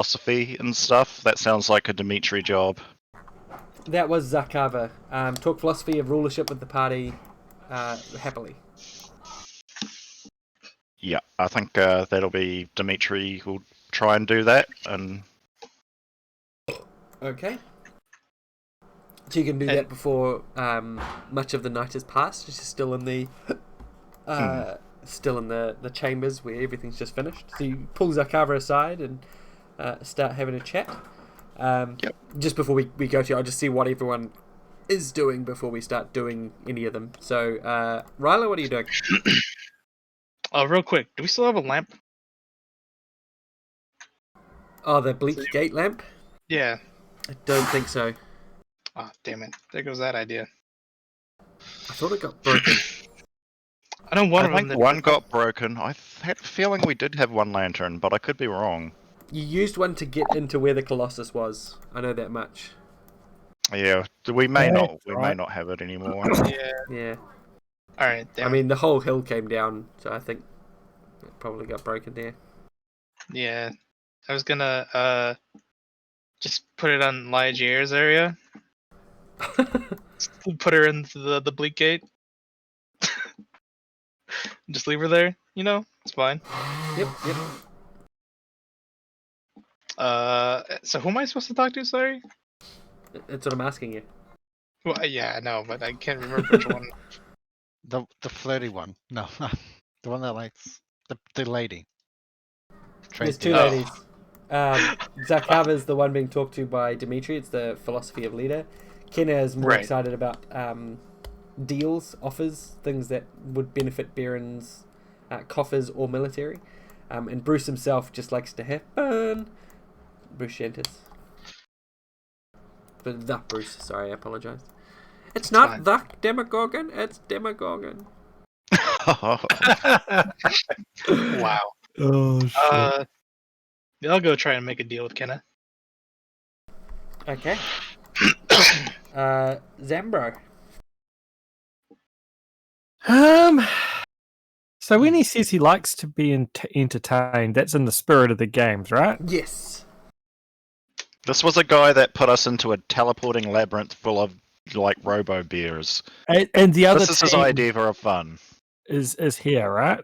philosophy and stuff. That sounds like a Dimitri job. That was Zakava. Talk philosophy of rulership with the party happily. Yeah, I think that'll be Dimitri who'll try and do that. And Okay. So you can do that before much of the night has passed. She's still in the the chambers where everything's just finished. So you pull Zakava aside and start having a chat. Yep. Just before we go to, I'll just see what everyone is doing before we start doing any of them. So, Ryla, what are you doing? Real quick, do we still have a lamp? Oh, the bleak gate lamp? Yeah. I don't think so. Oh, damn it. There goes that idea. I thought it got broken. I know one I of them. think one got broken. I had a feeling we did have one lantern, but I could be wrong. You used one to get into where the Colossus was. I know that much. Yeah, we may not have it anymore. Yeah. All right. I mean, the whole hill came down, so I think it probably got broken there. Yeah. I was gonna just put it on Ligear's area. Put her into the bleak gate. Just leave her there. You know, it's fine. Yep. So who am I supposed to talk to? Sorry. That's what I'm asking you. Well, yeah, I know, but I can't remember which one. The flirty one. No, the one that likes the lady. There's two ladies. Zakava is the one being talked to by Dimitri. It's the philosophy of leader. Kenna is more excited about deals, offers, things that would benefit Baron's coffers or military. And Bruce himself just likes to have fun. Bruce Shantis. But the Bruce, sorry, I apologise. It's not fine. The Demogorgon, it's Demogorgon. Wow. Oh, shit. Yeah, I'll go try and make a deal with Kenna. Okay. Zambro. So when he says he likes to be entertained, that's in the spirit of the games, right? Yes. This was a guy that put us into a teleporting labyrinth full of like robo bears. And the other this is his idea for fun. Is here, right?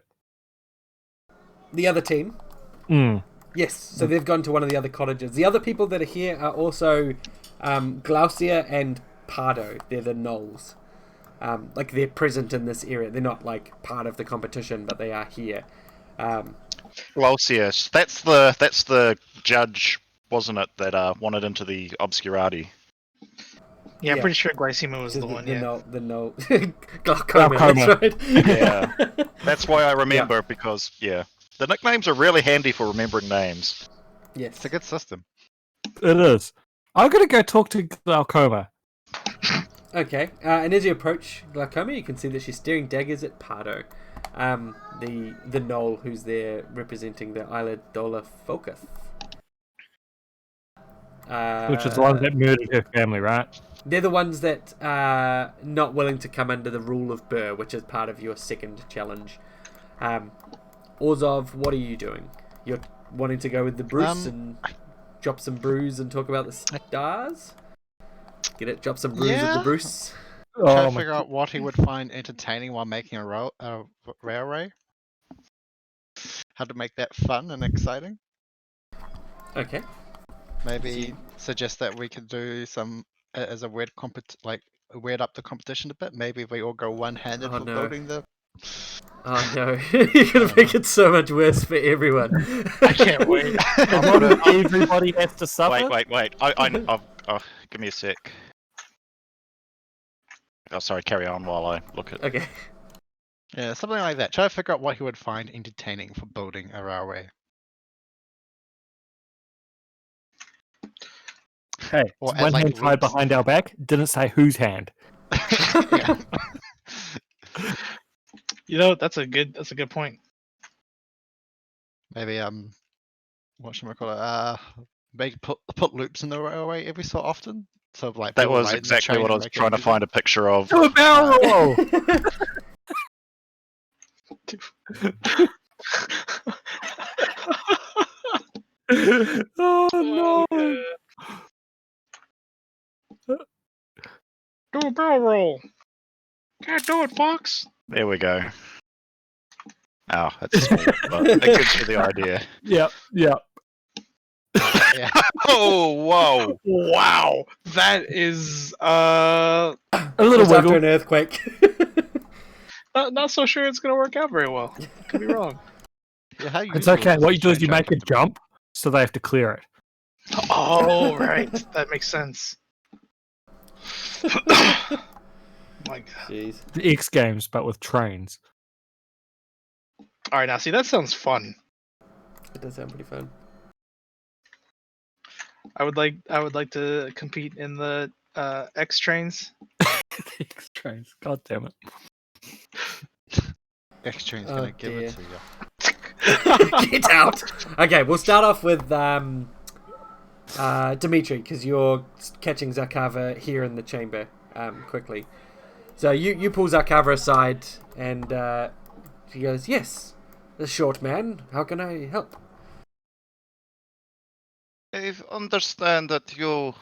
The other team? Yes, so they've gone to one of the other cottages. The other people that are here are also Glaucia and Pardo. They're the gnolls. Like they're present in this area. They're not like part of the competition, but they are here. Glaucia, that's the judge, wasn't it, that wanted into the obscurati? Yeah, I'm pretty sure Glycema was the one. The null. Glaucoma. That's right. Yeah, that's why I remember because the nicknames are really handy for remembering names. Yes, it's a good system. It is. I'm gonna go talk to Glaucoma. Okay, and as you approach Glaucoma, you can see that she's staring daggers at Pardo, the gnoll who's there representing the Isla Dola Folketh. Which is the ones that murdered her family, right? They're the ones that are not willing to come under the rule of Burr, which is part of your second challenge. Orzov, what are you doing? You're wanting to go with the Bruce and drop some brews and talk about the stars? Get it? Drop some brews with the Bruce? Try to figure out what he would find entertaining while making a railway. How to make that fun and exciting. Okay. Maybe suggest that we could do some as a weird weird up the competition a bit. Maybe we all go one-handed for building the. Oh no! You're gonna make it so much worse for everyone. I can't wait. Everybody has to suffer. Wait! Give me a sec. Oh, sorry. Carry on while I look at. Okay. Yeah, something like that. Try to figure out what he would find entertaining for building a railway. Hey, one hand tied behind our back. Didn't say whose hand. You know, that's a good point. Maybe what should I call it? Put loops in the railway every so often. So like that was exactly what I was trying to find a picture of. Do a barrel roll. Oh no! Do a barrel roll. Can't do it, Fox. There we go. Oh, that's small, but it gives you the idea. Yep. Yeah. Oh, whoa! Wow, that is A little Just after wiggle. an earthquake. not so sure it's gonna work out very well. Could be wrong. Yeah, how It's useful okay. is What the you do is you train make a jump to be? jump, so they have to clear it. Oh, right, that makes sense. My God. Jeez. The X Games, but with trains. All right, now see that sounds fun. It does sound pretty fun. I would like to compete in the X trains. The X trains. God damn it. X-Train's Oh, gonna give dear. it to you. Get out. Okay, we'll start off with Dimitri, because you're catching Zakava here in the chamber quickly. So you pull Zakava aside, and she goes, "Yes, the short man. How can I help?" I understand that you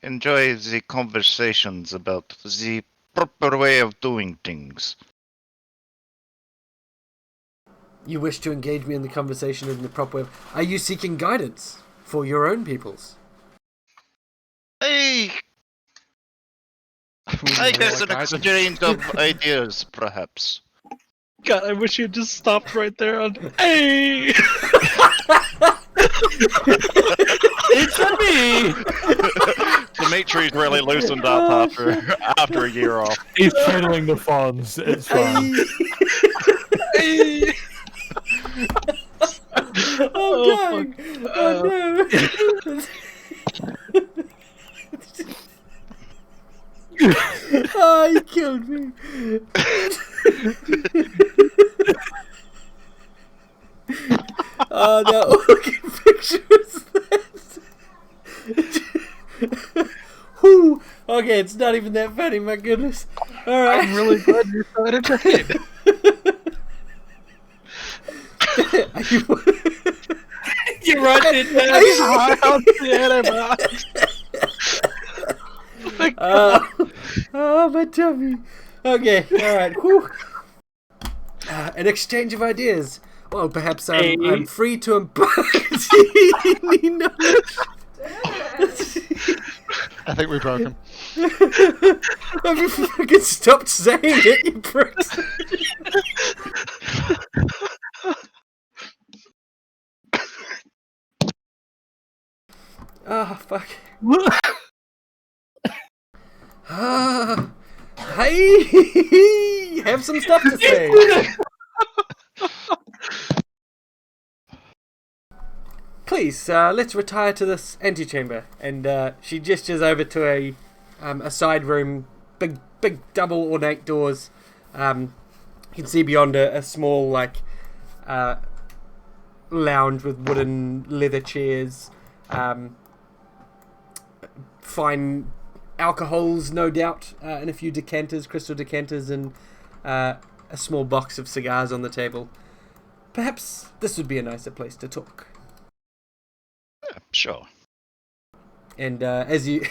enjoy the conversations about the proper way of doing things. You wish to engage me in the conversation in the proper way. Are you seeking guidance for your own peoples? I guess an exchange of ideas, perhaps. God, I wish you had just stopped right there on. Hey! It's me! Dimitri's really loosened up after a year off. He's channeling the Fonz. It's fine. Hey! Oh, going! Oh no! Oh, you killed me! Oh, that fucking picture is that. Whew. Okay, it's not even that funny. My goodness. All right. I'm really glad you're so entertained. Are you- You run it down out the oh, my tummy. Okay, alright. An exchange of ideas. Well, perhaps I'm free to impart any knowledge. I think we broke him. Have you fucking stopped saying it, you pricks? Oh, fuck. Hey, have some stuff to say. Please, let's retire to this antechamber. And she gestures over to a side room, big double ornate doors. You can see beyond a small lounge with wooden leather chairs. Fine alcohols, no doubt, and a few decanters, crystal decanters, and a small box of cigars on the table. Perhaps this would be a nicer place to talk. Yeah, sure. And as you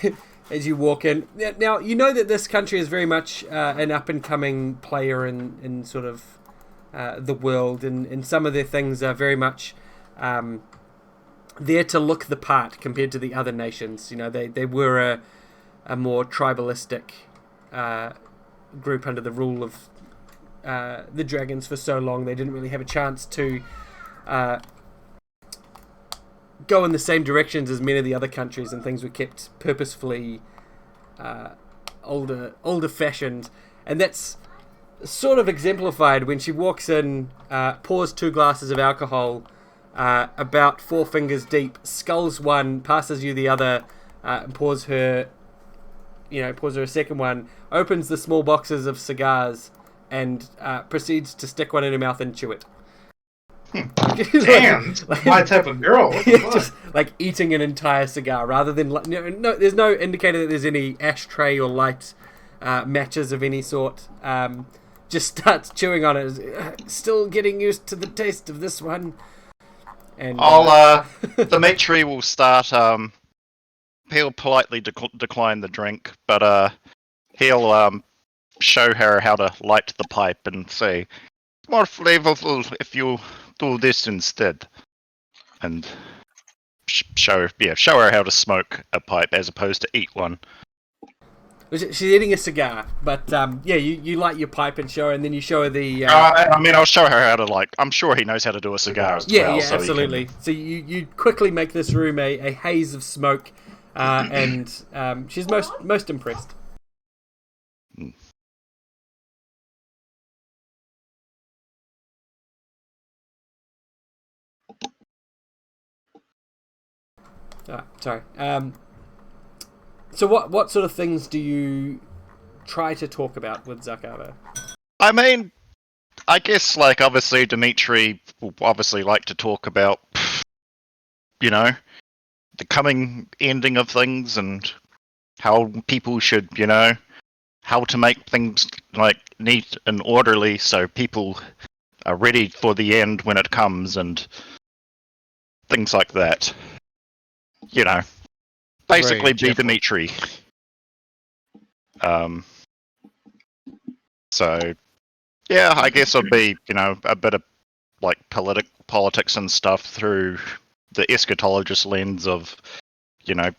as you walk in, now you know that this country is very much an up and coming player in sort of the world, and some of their things are very much there to look the part compared to the other nations. You know, they were a more tribalistic group under the rule of the dragons for so long. They didn't really have a chance to go in the same directions as many of the other countries, and things were kept purposefully older fashioned. And that's sort of exemplified when she walks in, pours 2 glasses of alcohol, about 4 fingers deep, sculls one, passes you the other, and pours her a second one, opens the small boxes of cigars, and proceeds to stick one in her mouth and chew it. Damn, my type of girl. What the fuck? Just like eating an entire cigar rather than no. There's no indicator that there's any ashtray or light matches of any sort. Just starts chewing on it. Still getting used to the taste of this one. And Dimitri will start. He'll politely decline the drink, but he'll show her how to light the pipe and say, "More flavorful if you do this instead," and show her how to smoke a pipe as opposed to eat one. She's eating a cigar, but you light your pipe and show her, and then you show her the. I'll show her how to I'm sure he knows how to do a cigar as well. Yeah, absolutely. So you quickly make this room a haze of smoke, and she's most impressed. Sorry. So what sort of things do you try to talk about with Zakava? I mean, I guess obviously Dimitri will obviously like to talk about, the coming ending of things and how people should, how to make things neat and orderly so people are ready for the end when it comes and things like that. Basically be Dimitri. So yeah, I guess it'd be, a bit of politics and stuff through the eschatologist lens of,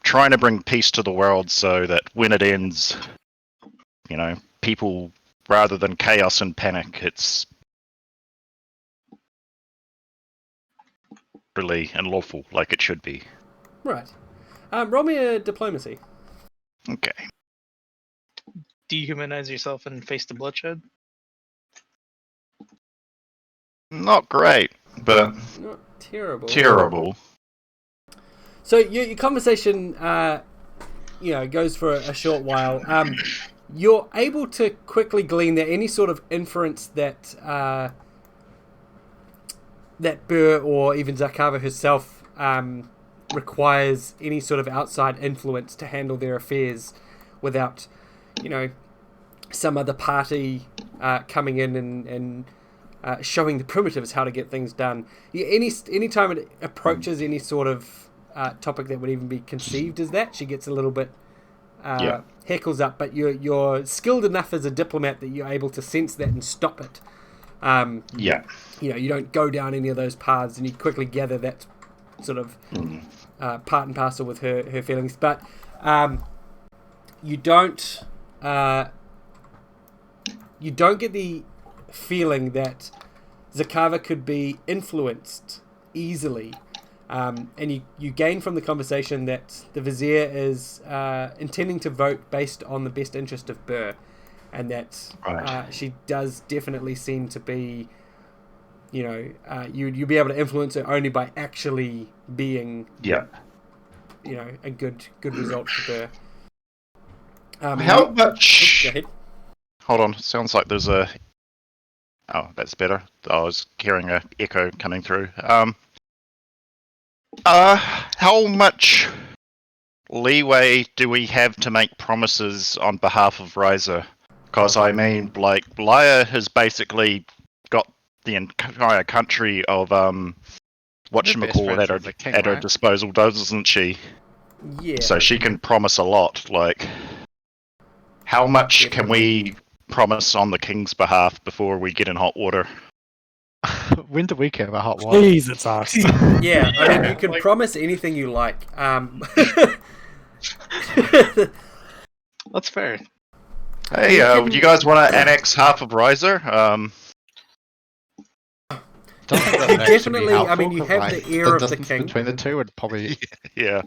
trying to bring peace to the world so that when it ends, people, rather than chaos and panic, it's orderly and lawful like it should be. Right. Roll me a diplomacy. Okay. Dehumanize yourself and face the bloodshed. Not great, but not terrible. Terrible. So your conversation, goes for a short while. You're able to quickly glean that any sort of inference that that Burr or even Zakava herself requires any sort of outside influence to handle their affairs without, some other party coming in and showing the primitives how to get things done. Any time it approaches any sort of topic that would even be conceived as that, she gets a little bit heckles up. But you're skilled enough as a diplomat that you're able to sense that and stop it. You don't go down any of those paths, and you quickly gather that sort of part and parcel with her feelings. But you don't get the feeling that Zakava could be influenced easily, and you gain from the conversation that the Vizier is intending to vote based on the best interest of Burr, and that she does definitely seem to be, you'd be able to influence her only by actually being, a good result for Burr. How much? Go ahead. Hold on, sounds like there's a. Oh, that's better. I was hearing an echo coming through. How much leeway do we have to make promises on behalf of Riser? Because Lyra has basically got the entire country of whatchamacallit at her disposal, doesn't she? Yeah. So she can promise a lot. How much can we promise on the king's behalf before we get in hot water? When do we care about hot water? Jeez, it's us. Yeah, I mean, you can promise anything you like. That's fair. Hey, you guys want to annex half of Riser? Definitely. I mean, you have the ear of the king. Between the two would probably Yeah.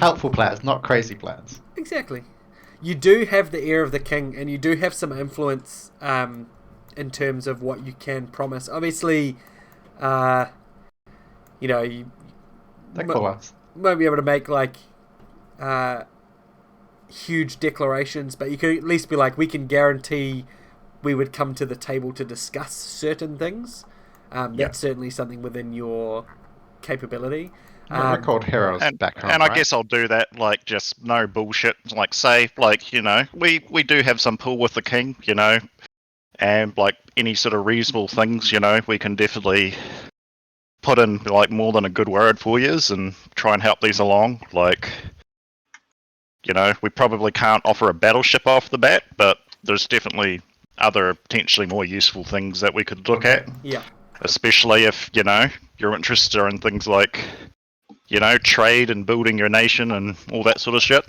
helpful plans, not crazy plans. Exactly. You do have the ear of the king, and you do have some influence in terms of what you can promise. Obviously, you won't be able to make huge declarations, but you could at least be we can guarantee we would come to the table to discuss certain things. That's certainly something within your capability. We're called heroes back home, and I guess I'll do that, just no bullshit. Say, we do have some pull with the king, and like any sort of reasonable things, we can definitely put in like more than a good word for you and try and help these along. Like, we probably can't offer a battleship off the bat, but there's definitely other potentially more useful things that we could look at. Yeah. Especially if, you're interested in things like, trade and building your nation and all that sort of shit.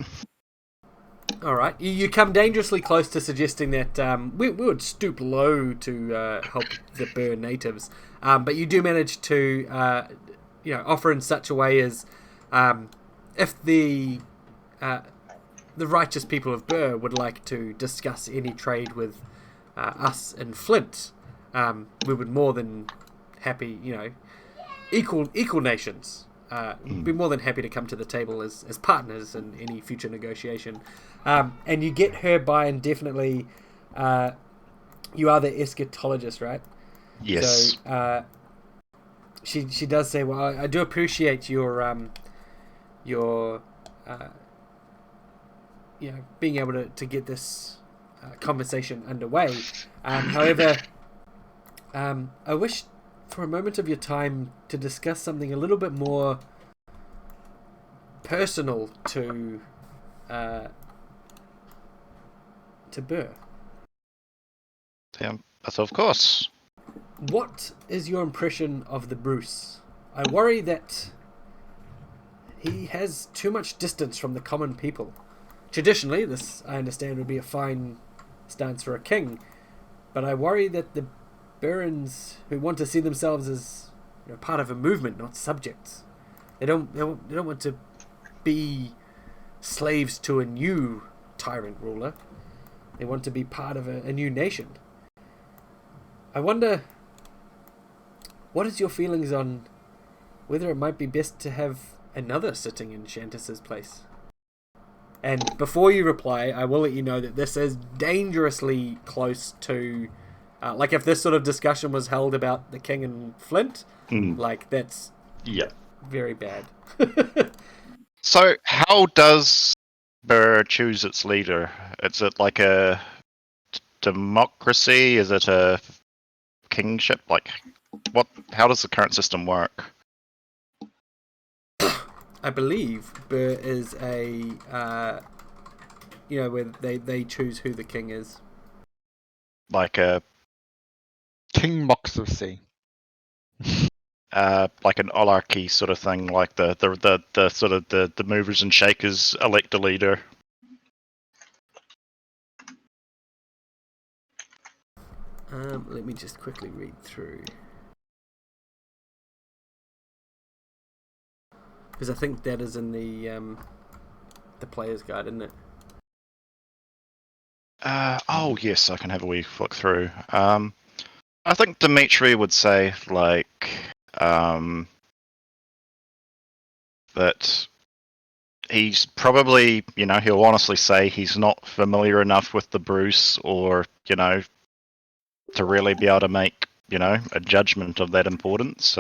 All right. You come dangerously close to suggesting that we would stoop low to help the Burr natives, but you do manage to offer in such a way as if the righteous people of Burr would like to discuss any trade with us in Flint, we would more than happy, equal nations. Be more than happy to come to the table as partners in any future negotiation. And you get her by indefinitely. You are the eschatologist, right? Yes. So she does say, "Well, I do appreciate your being able to get this conversation underway. However, I wish for a moment of your time to discuss something a little bit more personal to Burr. Yeah, that's of course. What is your impression of the Bruce? I worry that he has too much distance from the common people. Traditionally, this, I understand, would be a fine stance for a king, but I worry that the barons who want to see themselves as part of a movement, not subjects, they don't want to be slaves to a new tyrant ruler. They want to be part of a new nation. I wonder, what is your feelings on whether it might be best to have another sitting in Shantis's place? And before you reply, I will let you know that this is dangerously close to, like if this sort of discussion was held about the king and Flint, like that's very bad. So how does Burr choose its leader? Is it like a democracy? Is it a kingship? Like, what? How does the current system work? I believe Burr is a, where they choose who the king is. Like a kingmocracy. Like an oligarchy sort of thing, like the sort of the movers and shakers elect a leader. Let me just quickly read through, because I think that is in the player's guide, isn't it? Oh yes, I can have a wee flick through. I think Dimitri would say like that he's probably, he'll honestly say he's not familiar enough with the Bruce, or to really be able to make a judgment of that importance.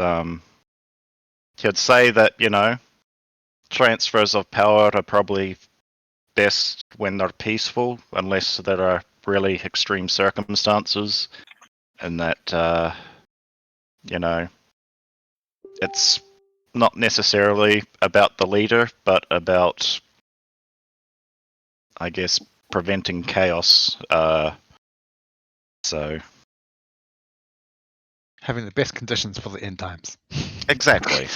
He'd say that transfers of power are probably best when they're peaceful, unless there are really extreme circumstances, and that it's not necessarily about the leader, but about, I guess, preventing chaos. So having the best conditions for the end times. Exactly.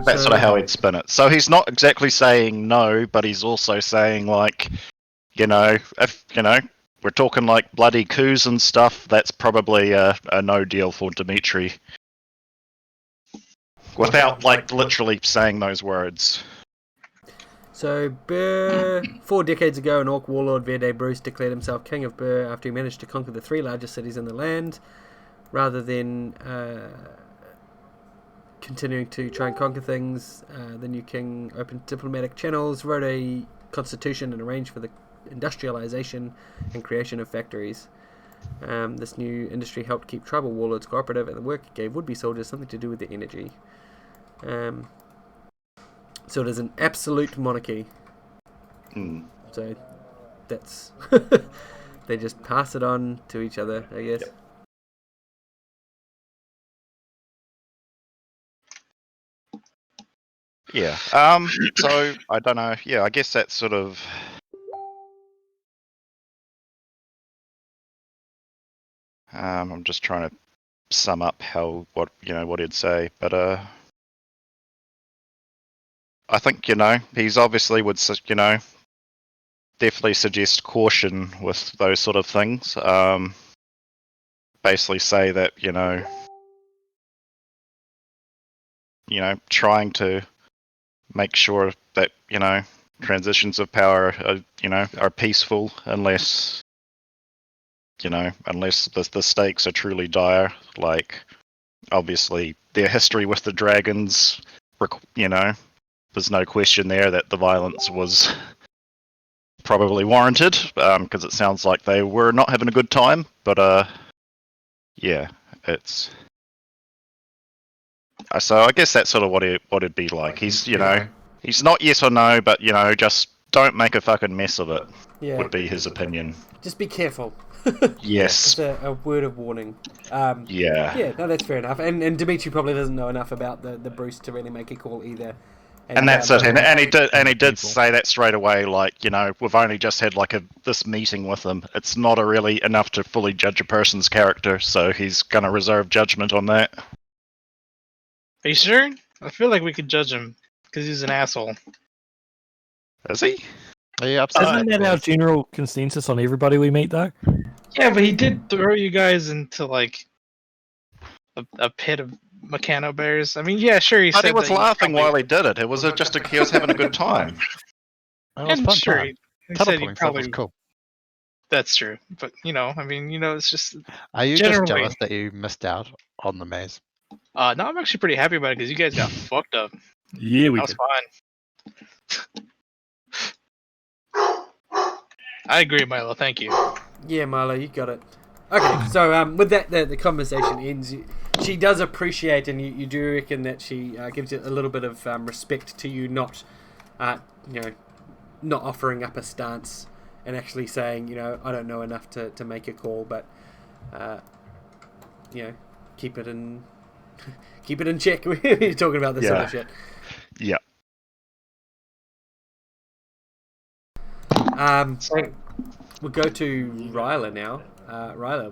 That's sort of how he'd spin it. So he's not exactly saying no, but he's also saying like, if we're talking like bloody coups and stuff, that's probably a no deal for Dimitri. Without like literally saying those words. So Burr, 4 decades ago, an orc warlord Verde Bruce declared himself king of Burr after he managed to conquer the 3 largest cities in the land. Rather than continuing to try and conquer things, the new king opened diplomatic channels, wrote a constitution, and arranged for the industrialization and creation of factories. This new industry helped keep tribal warlords cooperative, and the work gave would-be soldiers something to do with their energy. So it is an absolute monarchy. So that's they just pass it on to each other, I guess. Yeah. So I don't know. Yeah, I guess that's sort of. I'm just trying to sum up what he'd say, but I think he's obviously would definitely suggest caution with those sort of things. Basically say that trying to make sure that transitions of power are peaceful unless the stakes are truly dire. Like obviously their history with the dragons, there's no question there that the violence was probably warranted, because it sounds like they were not having a good time. But yeah, it's. So I guess that's sort of what it'd be like. He's he's not yes or no, but just don't make a fucking mess of it. Yeah. Would be his opinion. Just be careful. Yes. It's a word of warning. Yeah. Yeah, no, that's fair enough. And Dimitri probably doesn't know enough about the Bruce to really make a call either. And that's it. And he did say that straight away. Like we've only just had this meeting with him. It's not really enough to fully judge a person's character, so he's gonna reserve judgment on that. Are you sure? I feel like we could judge him because he's an asshole. Is he? Are you upset? Isn't that our general consensus on everybody we meet, though? Yeah, but he did throw you guys into like a pit of mechano bears. I mean, yeah, sure. But said he was that laughing probably, while he did it. It was he was having a good time. It was and fun sure, time. he said he Teleporting stuff was probably. cool. That's true, but I mean, it's just. Are you generally, just jealous that you missed out on the maze? No, I'm actually pretty happy about it because you guys got fucked up. Yeah, we That was did. fine. I agree, Milo. Thank you. Yeah, Milo, you got it. Okay, so with that, the conversation ends. She does appreciate, and you do reckon that she gives it a little bit of respect to you, not offering up a stance and actually saying, I don't know enough to make a call, but keep it in check. You're talking about this sort of shit. Yeah. We'll go to Ryla now. Ryla,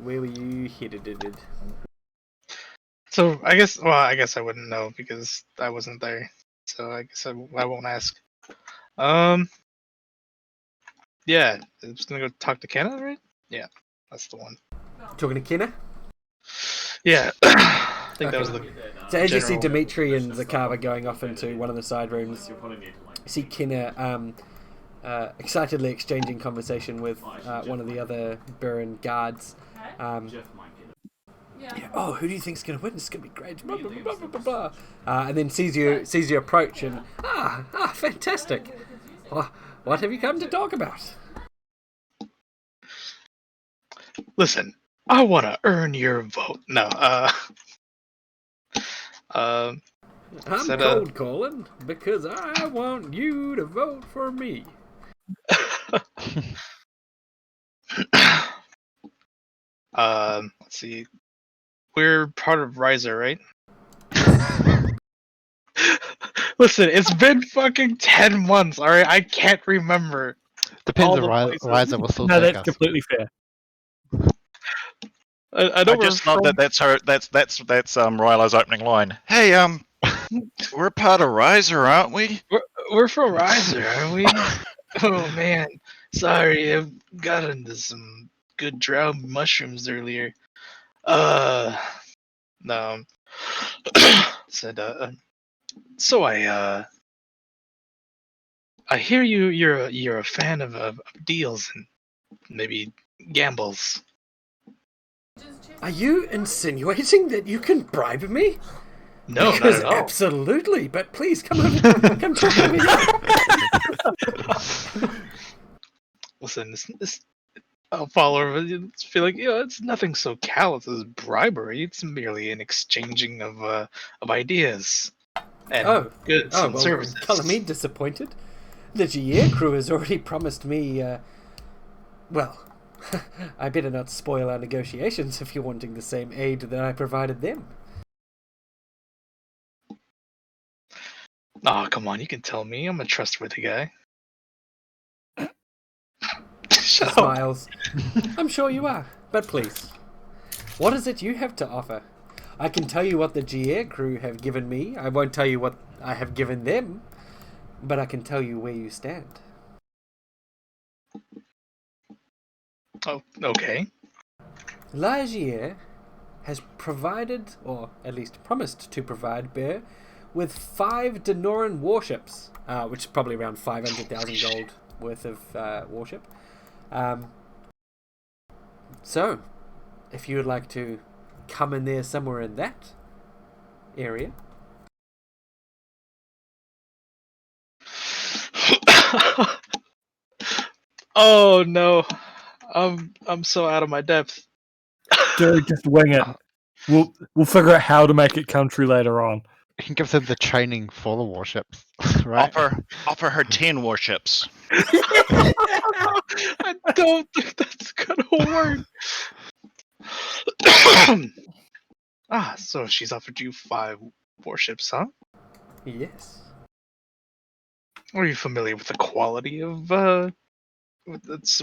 where were you headed? So I guess I wouldn't know because I wasn't there. So I guess I won't ask. Yeah, I'm just gonna go talk to Kenna, right? Yeah, that's the one. Talking to Kenna? Yeah, I think that was the. So as you see general- Dimitri and Zakava going off into one of the side rooms, you see Kenna excitedly exchanging conversation with one of the other Baron guards. Oh, who do you think's going to win? It's going to be great. Blah, blah, blah, blah, blah, blah. And then sees you approach and fantastic. What have you come to talk about? Listen, I want to earn your vote. No, I'm cold calling because I want you to vote for me. Let's see. We're part of Riser, right? Listen, it's been fucking 10 months, alright? I can't remember. Depends all if the places. Riser will still No, take that's us. completely fair. I know I just love that. That's Ryla's opening line. Hey, we're part of Riser, aren't we? We're from Riser, aren't we? Oh man, sorry, I got into some good drow mushrooms earlier. No. Said, so I hear you're a fan of deals and maybe gambles. Are you insinuating that you can bribe me? No, Because not at all. absolutely, but please come over, come talk to me. Listen, this I'll follow over. It's feel like it's nothing so callous as bribery. It's merely an exchanging of ideas and goods and well, services. Color me disappointed. The GA crew has already promised me, I better not spoil our negotiations if you're wanting the same aid that I provided them. Oh, come on, you can tell me. I'm a trustworthy guy. Shut up. Smiles. I'm sure you are, but please, what is it you have to offer? I can tell you what the GA crew have given me. I won't tell you what I have given them, but I can tell you where you stand. Oh, okay. Ligier has provided, or at least promised to provide, Bear with 5 Denoran warships, which is probably around 500,000 gold worth of warship. So, if you would like to come in there somewhere in that area. Oh no, I'm so out of my depth. Dude, just wing it. We'll figure out how to make it come true later on. You can give them the training for the warships, right? Offer her 10 warships. I don't think that's gonna work. So she's offered you 5 warships, huh? Yes. Are you familiar with the quality of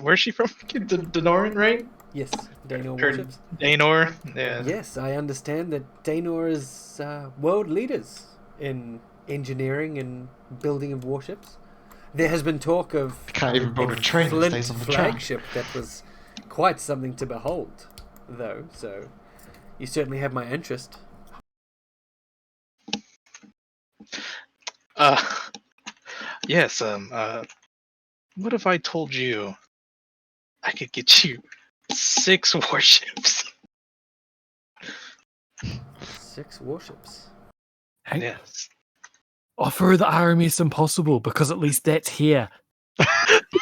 where's she from? Denoran, right? Yes, Danor Her- warships. Danor. Yeah. Yes, I understand that Danor is world leaders in engineering and building of warships. There has been talk of Can't even build a train that Flint stays on the track. flagship that was quite something to behold, though. So you certainly have my interest. Yes. What if I told you I could get you 6 warships? 6 warships. Hey, Yes. offer the RMS Impossible, because at least that's here.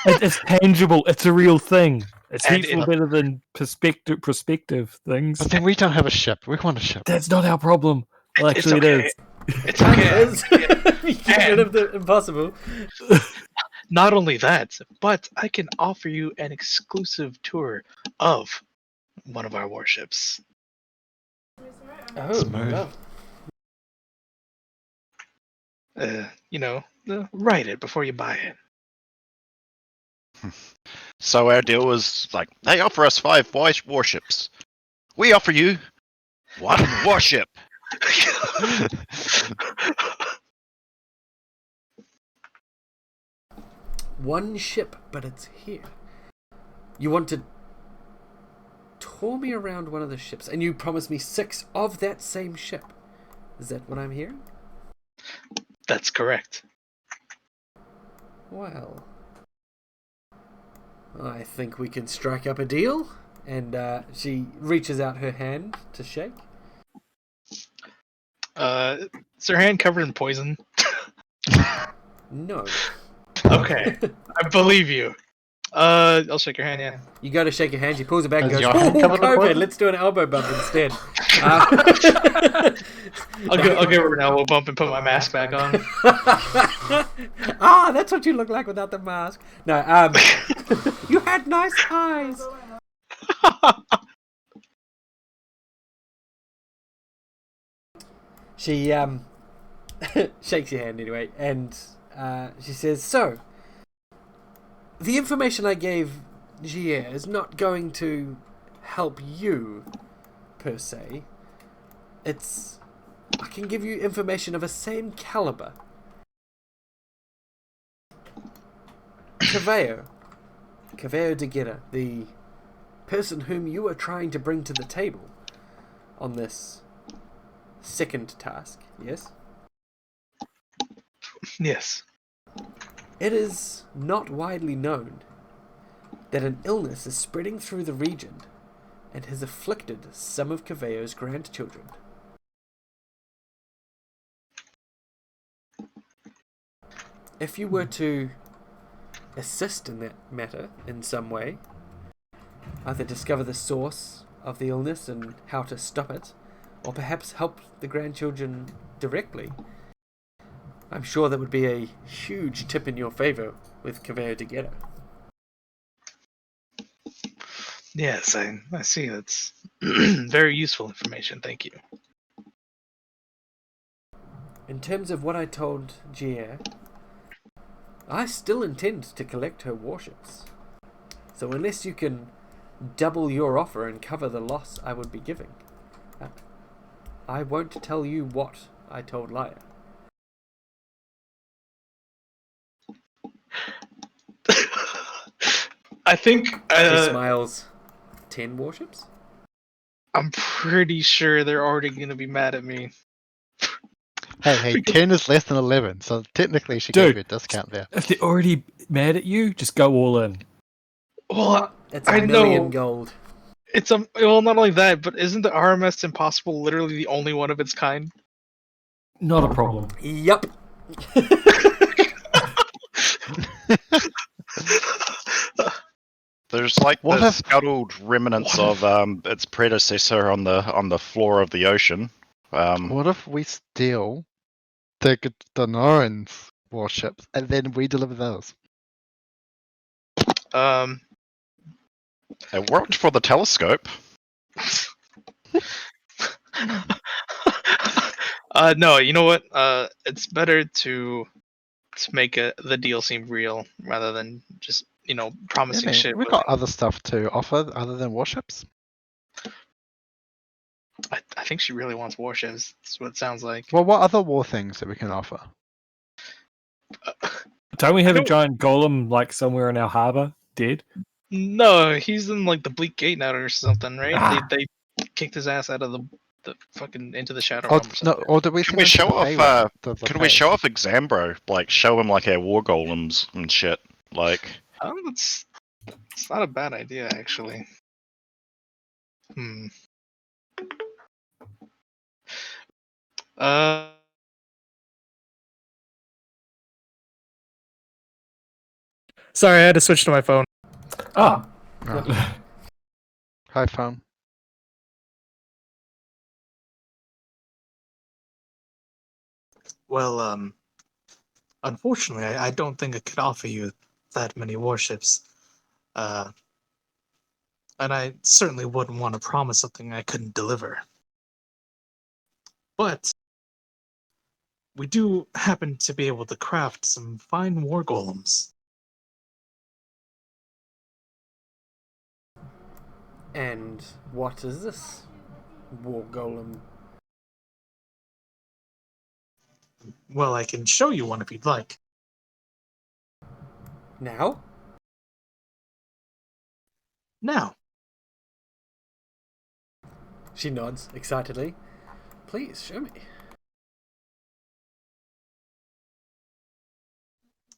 It's tangible. It's a real thing. It's And heaps more better than prospective things. But then we don't have a ship. We want a ship. That's not our problem. Well, It's actually, okay. it is. It's Kind of okay. is. You get rid of the impossible. Not only that, but I can offer you an exclusive tour of one of our warships. Oh, Smooth. well. Write it before you buy it. So our deal was like, they offer us 5 warships. We offer you 1 warship. One ship, but it's here. You want to tour me around one of the ships, and you promise me 6 of that same ship. Is that what I'm hearing? That's correct. Well, I think we can strike up a deal. And she reaches out her hand to shake. Is her hand covered in poison? No. Okay, I believe you. I'll shake your hand. Yeah. You go to shake your hand, she pulls it back and Is goes, your hand "Ooh, covered in COVID, poison?" let's do an elbow bump instead." I'll give her an elbow bump and put my mask back on. That's what you look like without the mask. No, you had nice eyes. She shakes your hand anyway, and she says, "So, the information I gave Gier is not going to help you, per se. I can give you information of a same caliber. Caveo de Guerra, the person whom you are trying to bring to the table on this second task, yes? Yes. It is not widely known that an illness is spreading through the region and has afflicted some of Caveo's grandchildren. If you were to assist in that matter in some way, either discover the source of the illness and how to stop it, or perhaps help the grandchildren directly, I'm sure that would be a huge tip in your favor with Caveo together. Yes, I see. That's very useful information. Thank you. In terms of what I told Gia, I still intend to collect her warships. So unless you can double your offer and cover the loss I would be giving, I won't tell you what I told Laia. I think She smiles. 10 warships? I'm pretty sure they're already gonna be mad at me. Hey, 10 is less than 11, so technically she Dude. gave you a discount there. If they're already mad at you, just go all in. Well, It's a I million know. gold. It's well, not only that, but isn't the RMS Impossible literally the only one of its kind? Not a problem. Yup. There's like What the if- scuttled remnants of its predecessor on the floor of the ocean. What if we steal the Noran's warships and then we deliver those? It worked for the telescope. No, you know what? It's better to make the deal seem real rather than just promising shit. We've got other stuff to offer other than warships. I think she really wants warships. That's what it sounds like. Well, what other war things that we can offer? Don't we have a giant golem like somewhere in our harbour dead? No, he's in like the Bleak Gate now or something, right? Ah. They kicked his ass out of the fucking into the Shadow Or, Realm or something. or did we Can send we him to show the off? Fey the Can we Fey? show off Exambro? Like show him like our war golems and shit. Like It's not a bad idea actually. Sorry, I had to switch to my phone. Oh. Hi, phone. Well, unfortunately, I don't think I could offer you that many warships. And I certainly wouldn't want to promise something I couldn't deliver. But we do happen to be able to craft some fine war golems. And what is this war golem? Well, I can show you one if you'd like. Now? Now. She nods excitedly. Please, show me.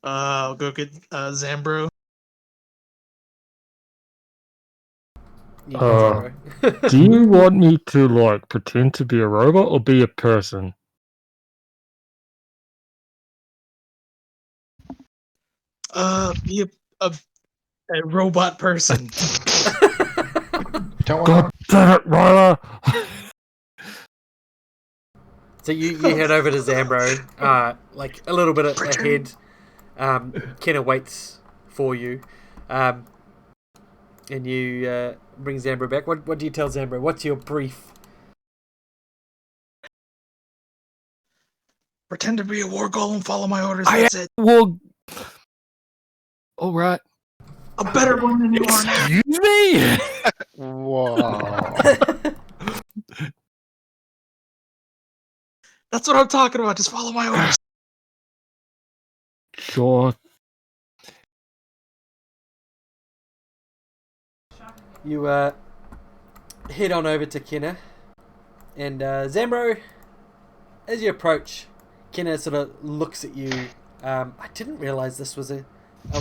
I'll go get Zambro. You got Zambro. Do you want me to like pretend to be a robot or be a person? Be a robot person. Don't God want damn it, Ryla! So you head over to Zambro, like a little bit ahead. Kenna waits for you, and you bring Zambro back. What do you tell Zambro? What's your brief? Pretend to be a war golem, follow my orders, that's it. Well, all right. A better one than you are now. Excuse me. Whoa. That's what I'm talking about, just follow my orders. Sure. You head on over to Kenna, and Zambro, as you approach, Kenna sort of looks at you. I didn't realize this was a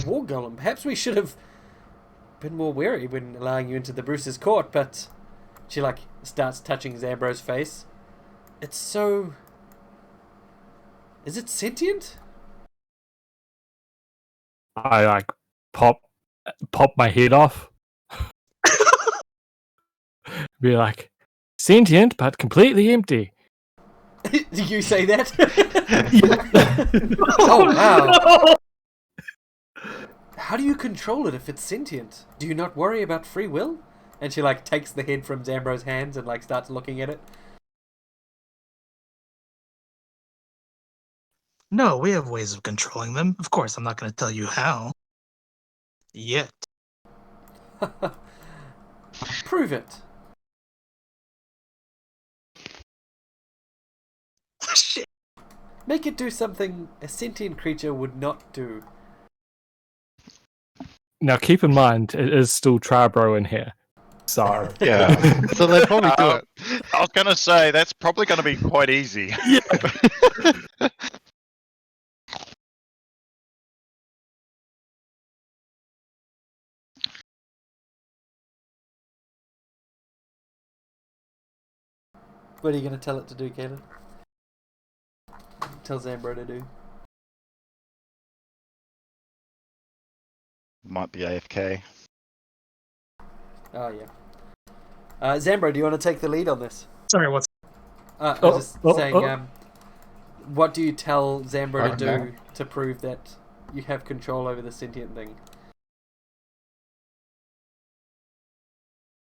war golem. Perhaps we should have been more wary when allowing you into the Bruce's court, but she like starts touching Zambro's face. It's so... Is it sentient? I like pop my head off. Be like sentient but completely empty. Did you say that? Oh wow. How do you control it if it's sentient? Do you not worry about free will? And she like takes the head from Zambro's hands and like starts looking at it. No, we have ways of controlling them. Of course, I'm not going to tell you how. Yet. Prove it. Shit. Make it do something a sentient creature would not do. Now, keep in mind, it is still Tribro in here. So, Yeah. So they'd probably do it. I was gonna say that's probably gonna be quite easy. What are you going to tell it to do, Caleb? Tell Zambro to do. Might be AFK. Oh, yeah. Zambro, do you want to take the lead on this? Sorry, what's... I was just saying, what do you tell Zambro to do Okay. to prove that you have control over the sentient thing?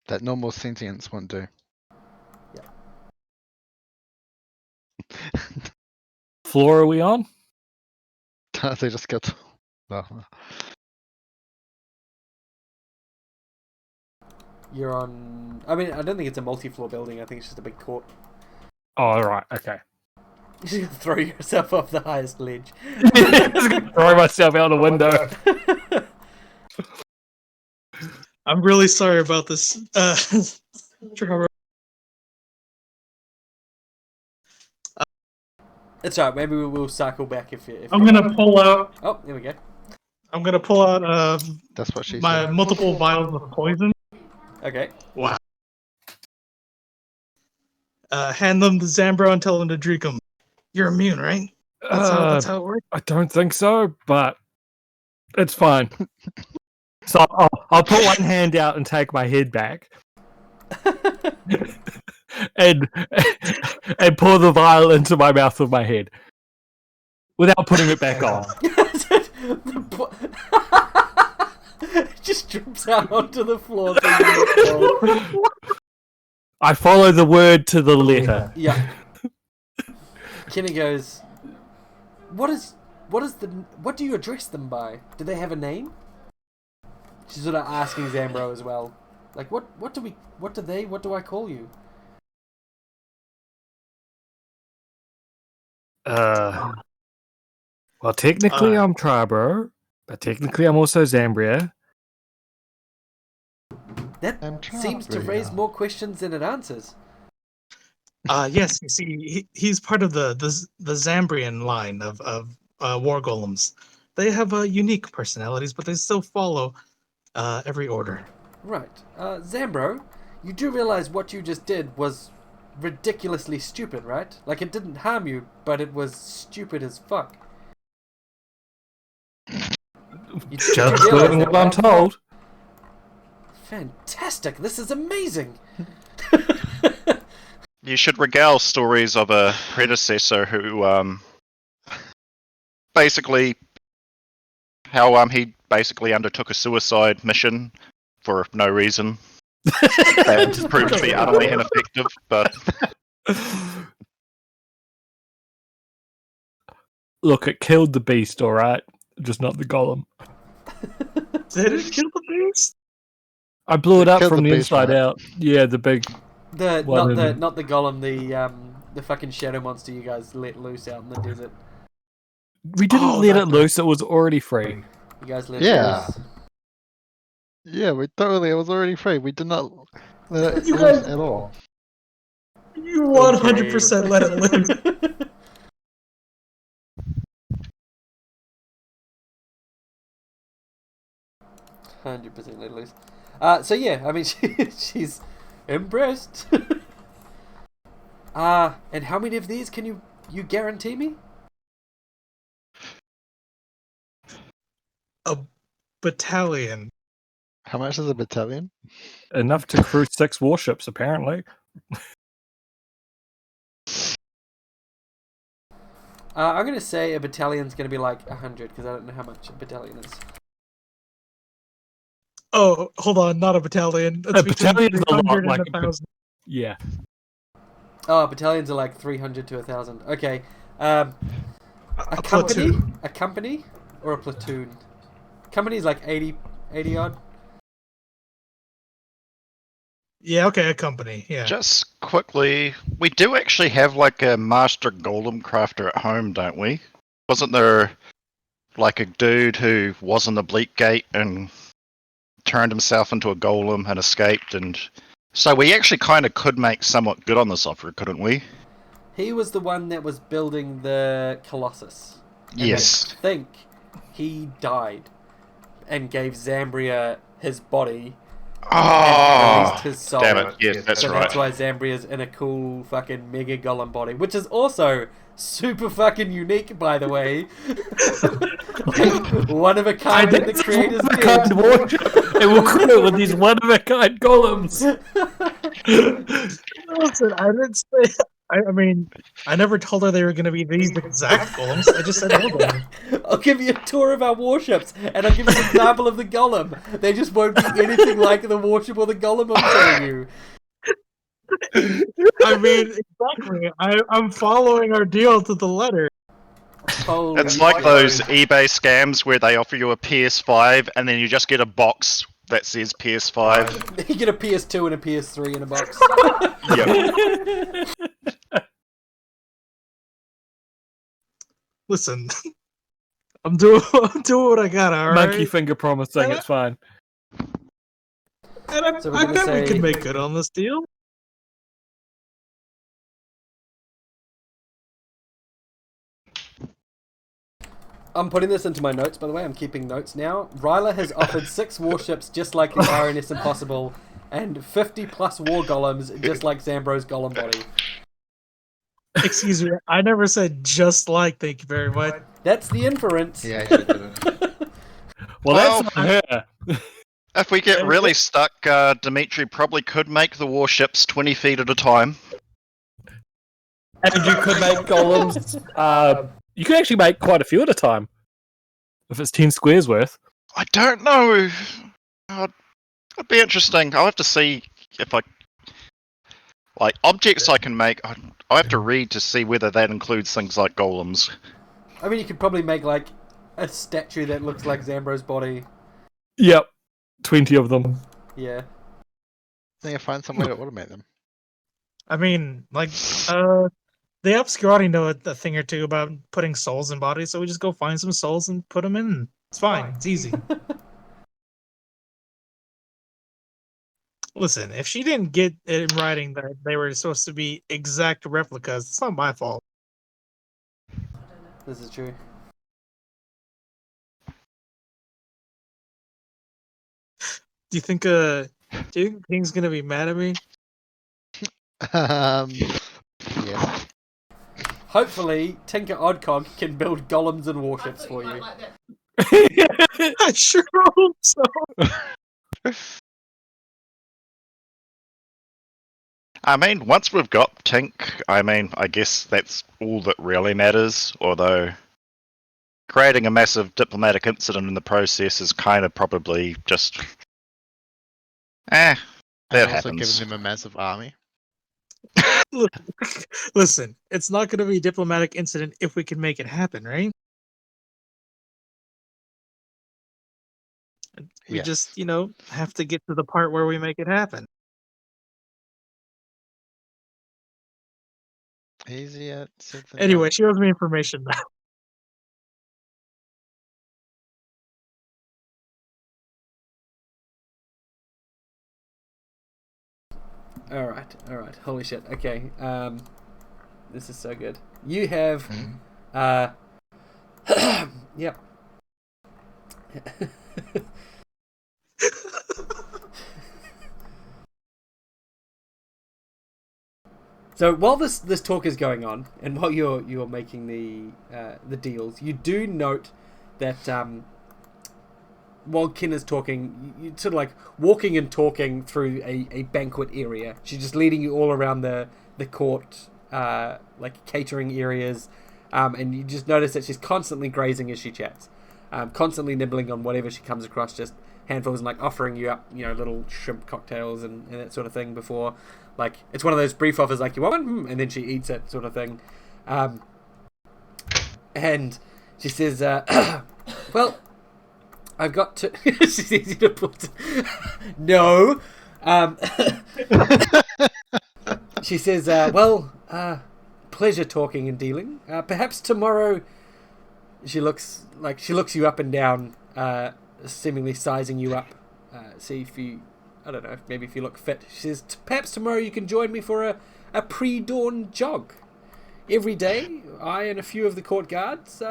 That normal sentience won't do. floor are we on? They just get. No. You're on... I mean, I don't think it's a multi-floor building. I think it's just a big court. Oh, right, okay. You're just going to throw yourself off the highest ledge. Just gonna throw myself out the window. I'm really sorry about this. Trevor. It's alright, maybe we'll cycle back if I'm gonna pull out. Oh, there we go. I'm gonna pull out That's what she my said. multiple vials of poison. Okay. Wow. Hand them to Zambro and tell him to drink them. You're immune, right? That's how it works. I don't think so, but it's fine. So I'll put one hand out and take my head back. and pour the vial into my mouth with my head. Without putting it back on. It just drops out onto the floor. I follow the word to the letter. Yeah. Kenny goes, what do you address them by? Do they have a name? She's sort of asking Zambro as well. Like, what do I call you? Well, technically I'm Tribro, but technically I'm also Zambria. That seems to raise more questions than it answers. Yes, you see, he's part of the Zambrian line of war golems. They have unique personalities, but they still follow every order. Right. Zambro, you do realize what you just did was ridiculously stupid, right? Like, it didn't harm you, but it was stupid as fuck. You Just realize doing that, what I'm right? told. Fantastic! This is amazing! You should regale stories of a predecessor who, basically, how he basically undertook a suicide mission for no reason. That proved to be utterly ineffective, but Look, it killed the beast, alright? Just not the golem. Did it kill the beast? I blew it It up killed from the the beast, inside right? out. Yeah, the big... Not One the in- not the golem, the fucking shadow monster you guys let loose out in the desert. We didn't Oh, let that it loose, it was already free. You guys let Yeah. it loose. Yeah, it was already free. We did not let it You loose guys- at all. You 100% let it loose. 100% let loose. So yeah, I mean, she's impressed. And how many of these can you guarantee me? A battalion. How much is a battalion? Enough to crew 6 warships, apparently. I'm gonna say a battalion's gonna be like 100 because I don't know how much a battalion is. Oh, hold on, not a battalion. That's A battalion's a lot 300 like and 1,000. Yeah. Oh, battalions are like 300 to 1,000. Okay. A A company? platoon. A company? Or a platoon? Company's like 80 odd. Yeah, okay, a company. Yeah. Just quickly, we do actually have like a master golem crafter at home, don't we? Wasn't there like a dude who was in the Bleak Gate and turned himself into a golem and escaped? And so we actually kind of could make somewhat good on this offer, couldn't we? He was the one that was building the Colossus. And Yes. I think he died and gave Zambria his body and released Oh, his soul. damn it. Yes, that's So right. that's why Zambria's in a cool fucking mega golem body, which is also super fucking unique, by the way. Like, one of a kind in the creator's guild. It will create with these one-of-a-kind golems. Listen, I didn't say. I mean, I never told her they were going to be these exact golems. I just said all of them. I'll give you a tour of our warships, and I'll give you an example of the golem. They just won't be anything like the warship or the golem I'm showing you. I mean, exactly. I'm following our deal to the letter. Holy It's like shit. those eBay scams where they offer you a PS5 and then you just get a box that says PS5. You get a PS2 and a PS3 in a box. Yep. Listen, I'm doing what I got. All right. Monkey finger promising, it's fine. And So we're I gonna bet say- we can make good on this deal. I'm putting this into my notes, by the way. I'm keeping notes now. Ryla has offered 6 warships just like the RNS Impossible, and 50 plus war golems just like Zambro's golem body. Excuse me, I never said just like. Thank you very much. That's the inference. Yeah, I didn't. Well, that's on her. If we get really stuck, Dimitri probably could make the warships 20 feet at a time. And you could make golems. You could actually make quite a few at a time. If it's 10 squares worth. I don't know. It'd be interesting. I'll have to see if I... Like, objects I can make, I have to read to see whether that includes things like golems. I mean, you could probably make, like, a statue that looks like Zambro's body. Yep. 20 of them. Yeah. Then you find some way to automate them. I mean, like, the Obscurati know a thing or two about putting souls in bodies, so we just go find some souls and put them in. It's fine. It's easy. Listen, if she didn't get it in writing that they were supposed to be exact replicas, it's not my fault. This is true. Do you think King's gonna be mad at me? Yeah. Hopefully, Tinker Oddcog can build golems and warships for you. I sure hope so. I mean, once we've got Tink, I guess that's all that really matters, although creating a massive diplomatic incident in the process is kind of probably just... that And also happens. giving them a massive army. Listen, it's not going to be a diplomatic incident if we can make it happen, right? We Yes. just, have to get to the part where we make it happen. Easier said than Anyway, done. she owes me information now. Alright. Holy shit. Okay. This is so good. You have... yep. So while this talk is going on, and while you're making the deals, you do note that while Kin is talking, you're sort of like walking and talking through a banquet area. She's just leading you all around the court, like catering areas, and you just notice that she's constantly grazing as she chats, constantly nibbling on whatever she comes across, just handfuls and like offering you up, little shrimp cocktails and that sort of thing before. Like, it's one of those brief offers, like, you want one? And then she eats it, sort of thing. And she says, well, I've got to... She's easy to put... No. She says, pleasure talking and dealing. Perhaps tomorrow... She looks you up and down, seemingly sizing you up. See if you... I don't know, maybe if you look fit. She says, perhaps tomorrow you can join me for a pre-dawn jog. Every day, I and a few of the court guards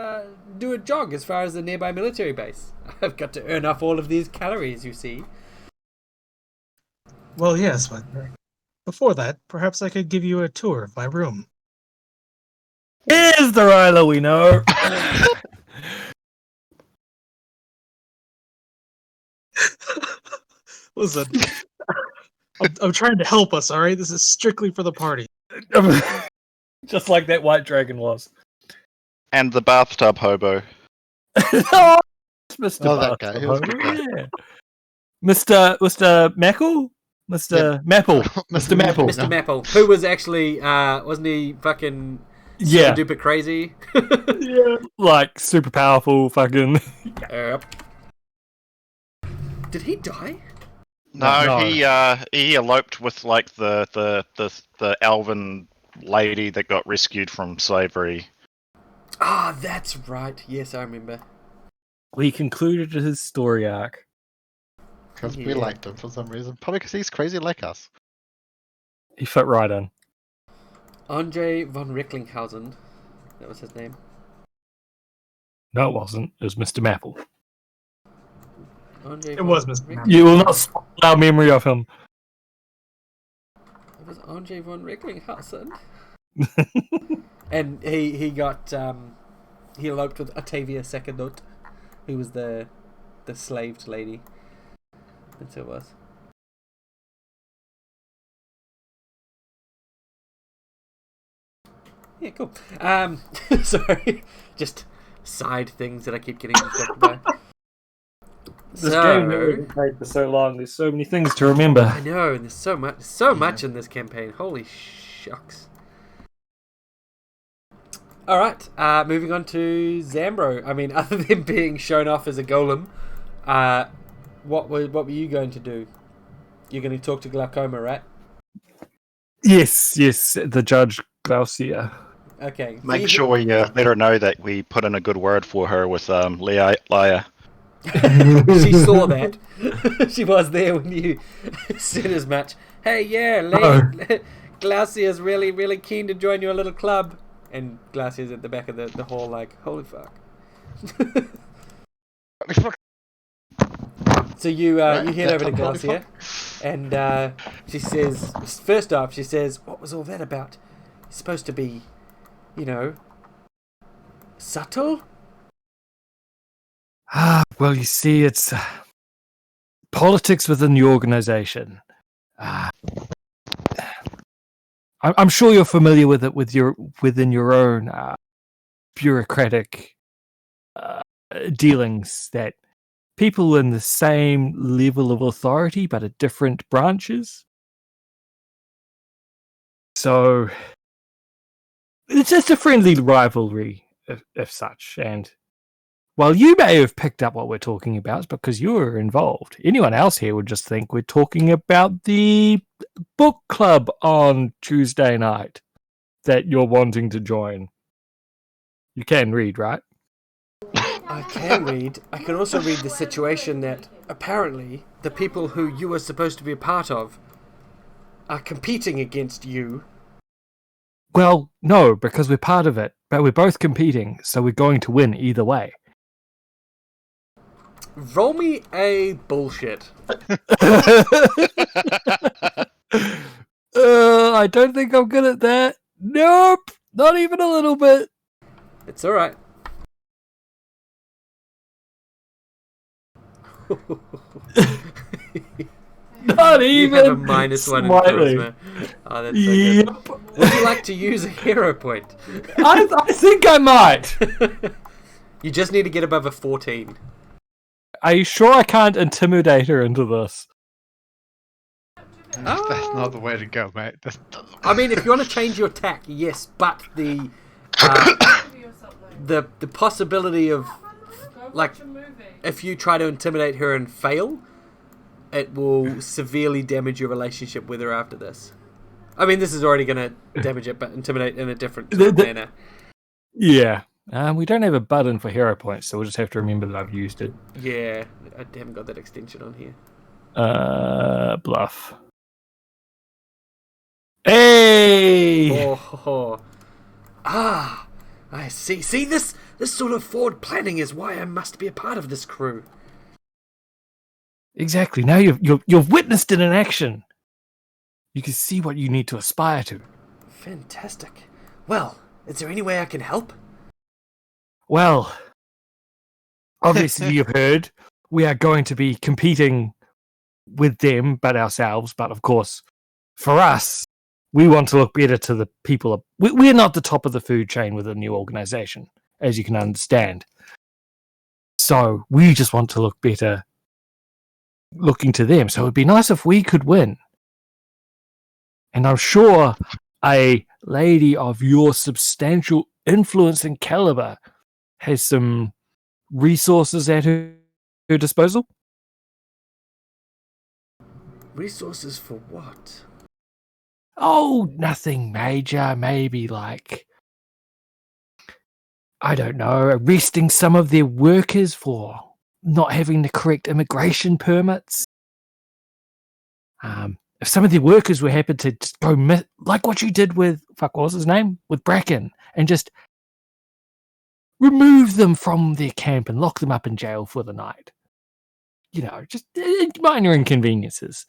do a jog as far as the nearby military base. I've got to earn up all of these calories, you see. Well, yes, but before that, perhaps I could give you a tour of my room. Here's the Ryla we know. Listen, I'm trying to help us, alright? This is strictly for the party. Just like that white dragon was. And the bathtub hobo. Oh, Mr. Oh, that guy. Bathtub He was Hobo, good guy. yeah. Mr. Mackle? Mr. Mapple. Mr. Mapple. Mr. Mapple, who was actually, wasn't he fucking Yeah. super duper crazy? Yeah. Like, super powerful fucking... Yep. Did he die? No, No. he eloped with like the elven lady that got rescued from slavery. Ah, that's right. Yes, I remember. We concluded his story arc. Because we Yeah. liked him for some reason. Probably because he's crazy like us. He fit right in. Andre von Recklinghausen. That was his name. No, it wasn't. It was Mr. Mapple. Andre It von was Mr. Reck- Mapple. You will not spoil our memory of him. It was Andre von Recklinghausen. And he got he eloped with Octavia Secondot, who was the slaved lady. That's who it was. Yeah, cool. Sorry, just side things that I keep getting distracted by. This game has been played for so long. There's so many things to remember. I know, and there's so much in this campaign. Holy shucks. Alright, moving on to Zambro. I mean, other than being shown off as a golem, what were you going to do? You're going to talk to Glaucoma, right? Yes, the Judge Glaucia. Okay. Make sure you let her know that we put in a good word for her with Leia. She saw that. She was there when you said as much. Hey, yeah, Glaucia's really, really keen to join your little club. And Glaucia's at the back of the hall like, holy fuck. So you head over to Glaucia, and she says, first off, what was all that about? It's supposed to be, subtle? Well, you see, it's politics within the organization. I'm sure you're familiar with it within your own bureaucratic dealings, that people in the same level of authority but at different branches. So it's just a friendly rivalry, if such. And while you may have picked up what we're talking about because you were involved, anyone else here would just think we're talking about the book club on Tuesday night that you're wanting to join. You can read, right? I can read. I can also read the situation that apparently the people who you are supposed to be a part of are competing against you. Well, no, because we're part of it, but we're both competing, so we're going to win either way. Roll me a bullshit. I don't think I'm good at that. Nope, not even a little bit. It's alright. Not You even. have a -1 in slightly. charisma. Oh, that's so good. Yep. Would you like to use a hero point? I think I might. You just need to get above a 14. Are you sure I can't intimidate her into this? That's not the way to go, mate. I mean, if you want to change your tack, yes, but the possibility of, like, if you try to intimidate her and fail, it will severely damage your relationship with her after this. I mean, this is already going to damage it, but intimidate in a different sort of manner. Yeah. We don't have a button for hero points, so we'll just have to remember that I've used it. Yeah, I haven't got that extension on here. Bluff. Hey! Oh. Ah, I see. See, this sort of forward planning is why I must be a part of this crew. Exactly. Now you've witnessed it in action. You can see what you need to aspire to. Fantastic. Well, is there any way I can help? Well, obviously you've heard we are going to be competing with them, but ourselves. But of course, for us, we want to look better to the people. We're not the top of the food chain within the organization, as you can understand. So we just want to look better looking to them. So it'd be nice if we could win. And I'm sure a lady of your substantial influence and caliber has some resources at her disposal. Resources for what? Oh, nothing major. Maybe like, I don't know, arresting some of their workers for not having the correct immigration permits. If some of their workers were happy to just go like what you did with, what was his name? With Bracken, and just remove them from their camp and lock them up in jail for the night. You know, just minor inconveniences.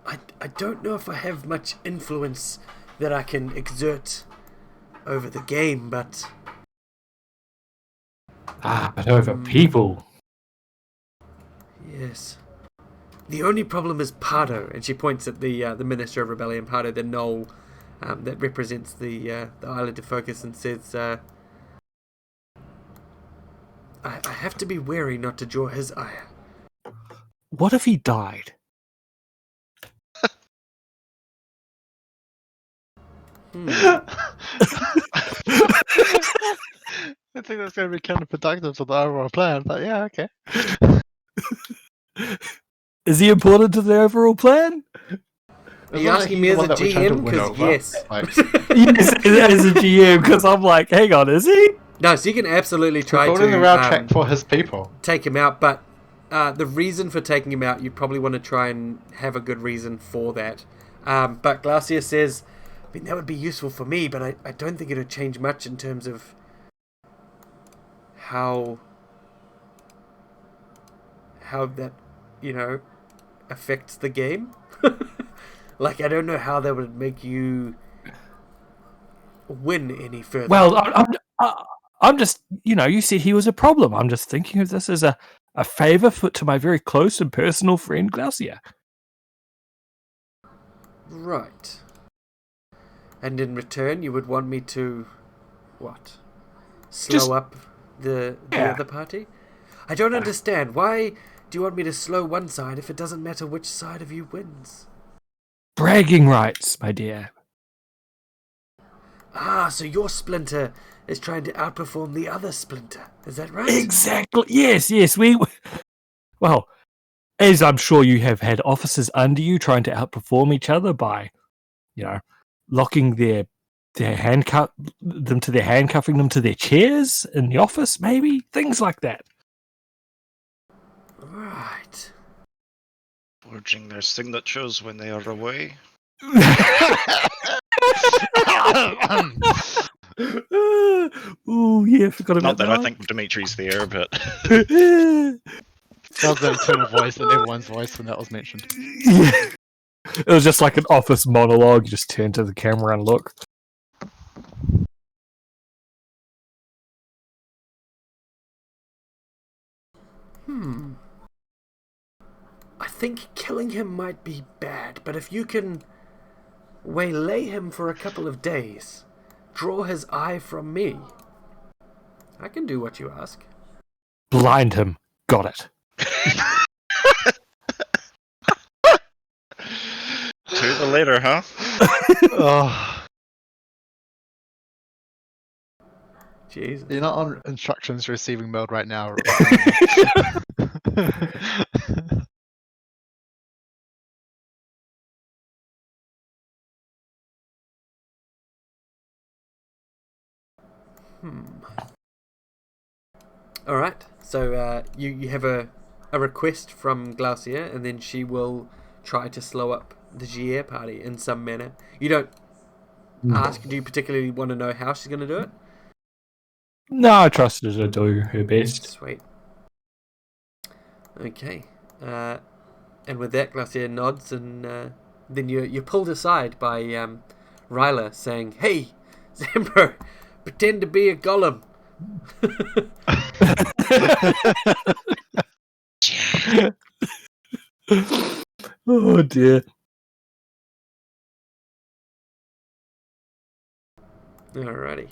I don't know if I have much influence that I can exert over the game, but... But over people. Yes. The only problem is Pardo, and she points at the Minister of Rebellion, Pardo, the Knoll, that represents the island of focus, and says, I have to be wary not to draw his ire. What if he died? I think that's going to be counterproductive to the overall plan, but yeah, okay. Is he important to the overall plan? Are you asking me as a GM? Because yes. Yes, as a GM, because I'm like, hang on, is he? No, so you can absolutely try Building to a route track for his people. take him out, but the reason for taking him out, you probably want to try and have a good reason for that. But Glacier says, I mean, that would be useful for me, but I don't think it would change much in terms of how that, affects the game. Like, I don't know how that would make you win any further. Well, I'm just, you said he was a problem. I'm just thinking of this as a favor to my very close and personal friend Glacier. Right. And in return, you would want me to, what? Slow up the other party? I don't understand. Why do you want me to slow one side if it doesn't matter which side of you wins? Bragging rights, my dear. Ah, so your splinter is trying to outperform the other splinter. Is that right? Exactly. Yes. Well, as I'm sure you have had officers under you trying to outperform each other by, locking them to their handcuffing them to their chairs in the office, maybe things like that. Right. Forging their signatures when they are away. Oh yeah, forgot about Not that that. I think Dimitri's there, but That was the tone of voice and everyone's voice when that was mentioned. Yeah. It was just like an office monologue. You just turn to the camera and look. I think killing him might be bad, but if you can waylay him for a couple of days, draw his eye from me, I can do what you ask. Blind him. Got it. To the letter, huh? Oh, Jesus. you're not on instructions receiving mode right now. All right. So you have a request from Glacier, and then she will try to slow up the Gier party in some manner. You don't ask. Do you particularly want to know how she's going to do it? No, I trust her to do her best. Sweet. Okay. And with that, Glacier nods, and then you're pulled aside by Ryla saying, "Hey, Zambro, pretend to be a golem." Oh dear. Alrighty.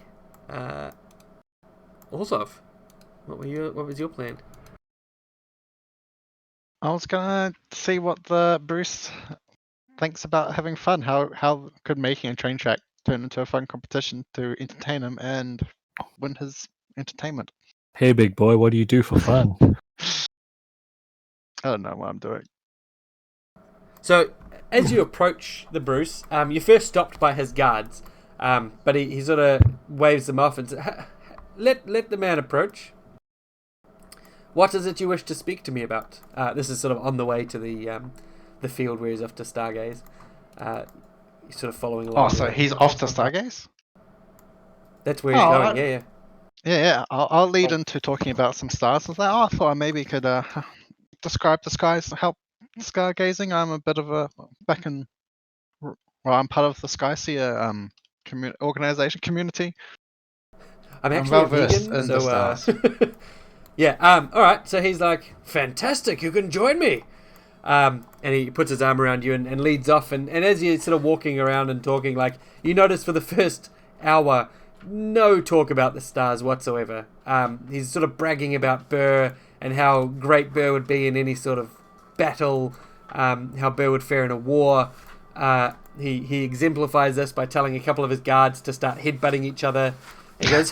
Orzhov, what was your plan? I was gonna see what the Bruce thinks about having fun. How could making a train track turn into a fun competition to entertain him and win his entertainment? Hey, big boy, what do you do for fun? I don't know what I'm doing. So, as you approach the Bruce, you're first stopped by his guards, but he sort of waves them off and says, let the man approach. What is it you wish to speak to me about? This is sort of on the way to the field where he's off to Stargaze. He's sort of following along. Oh, so he's off to Stargaze? That's where he's going, yeah. Yeah. I'll lead into talking about some stars. I was like, I thought I maybe could describe the skies, help stargazing. I'm a bit of a I'm part of the Skyseer organization community. I'm actually well a versed vegan, in the so stars. yeah. All right. So he's like, fantastic. You can join me. And he puts his arm around you and leads off. And as you're sort of walking around and talking, like, you notice for the first hour, no talk about the stars whatsoever. He's sort of bragging about Burr and how great Burr would be in any sort of battle, how Burr would fare in a war. He exemplifies this by telling a couple of his guards to start headbutting each other. He goes,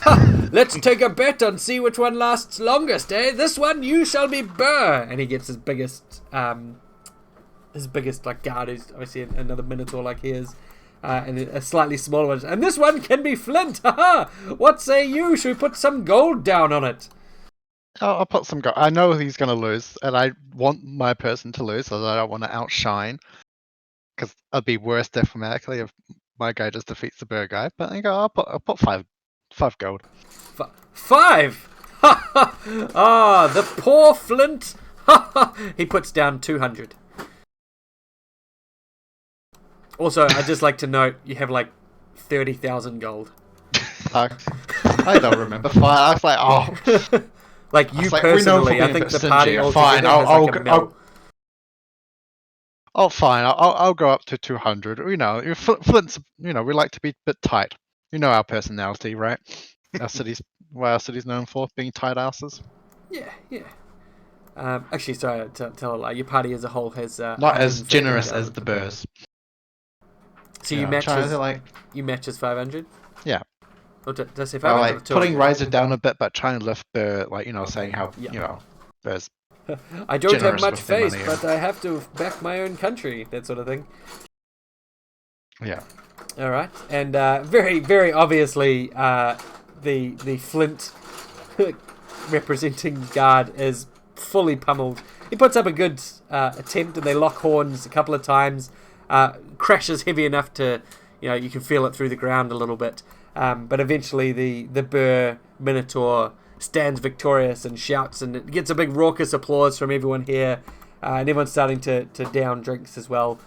let's take a bet and see which one lasts longest, eh? This one, you shall be Burr. And he gets his biggest like guard, who's obviously another Minotaur like his, and a slightly smaller one. And this one can be Flint. Haha! What say you? Should we put some gold down on it? I'll put some gold. I know he's going to lose, and I want my person to lose, so I don't want to outshine. Because it'd be worse diplomatically if my guy just defeats the Burr guy. But I'll put five gold. 5. Ah, the poor Flint. He puts down 200. Also, I'd just like to note you have like 30,000 gold. I don't remember. I was like, oh. Like you personally, I think the party altogether has like a mil. Oh, fine. I'll go up to 200. You know, Flint's. You know, we like to be a bit tight. You know our personality, right? What our city's known for, being tight asses. Yeah. Actually, sorry to tell a lie. Your party as a whole has not as generous as the Burrs. So you match as 500. Yeah. Or did I say 500? Like putting Riser down a bit, but trying to lift Burr, like saying how Burr's. I don't have much faith, but I have to back my own country. That sort of thing. Yeah. All right, and very, very obviously, the Flint representing guard is fully pummeled. He puts up a good attempt, and they lock horns a couple of times. Crashes heavy enough to, you can feel it through the ground a little bit. But eventually, the Burr Minotaur stands victorious and shouts, and it gets a big raucous applause from everyone here, and everyone's starting to down drinks as well.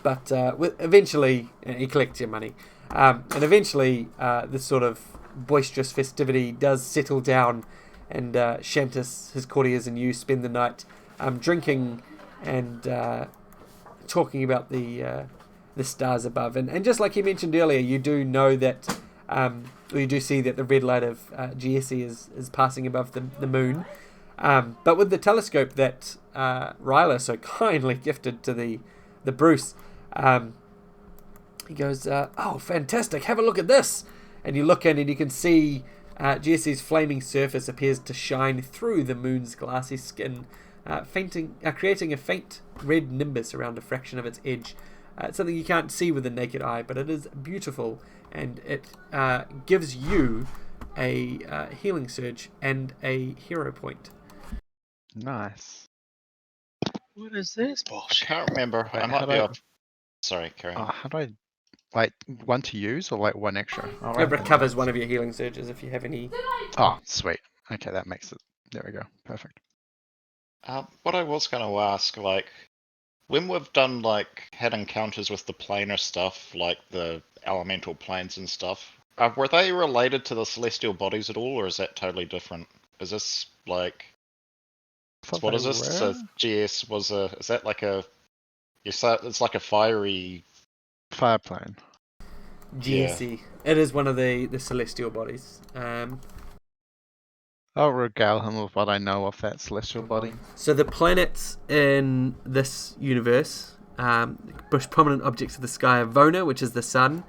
But eventually, he collects your money. And eventually, this sort of boisterous festivity does settle down, and Shantis, his courtiers, and you spend the night drinking and talking about the stars above. And just like he mentioned earlier, you do know that You do see that the red light of GSE is passing above the moon. But with the telescope that Ryla so kindly gifted to the Bruce, he goes, "Oh, fantastic! Have a look at this!" And you look in, and you can see GSE's flaming surface appears to shine through the moon's glassy skin, creating a faint red nimbus around a fraction of its edge. It's something you can't see with the naked eye, but it is beautiful, and it gives you a healing surge and a hero point. Nice. What is this I bullshit? can't remember. Wait, I might how be do I- off. Sorry, carry on. How do I, like, one to use or like one extra? Oh, It right, recovers then one of your healing surges if you have any. Oh, sweet. Okay, that makes it. There we go. Perfect. What I was going to ask, like, when we've done had encounters with the planar stuff, like the elemental planes and stuff, were they related to the celestial bodies at all, or is that totally different? Is this Thought what they is this? were. So GS was a. Is that like a? It's like a fiery. Fireplane. GSE. It is one of the celestial bodies. I'll regale him with what I know of that celestial body. So the planets in this universe, prominent objects of the sky are Vona, which is the sun,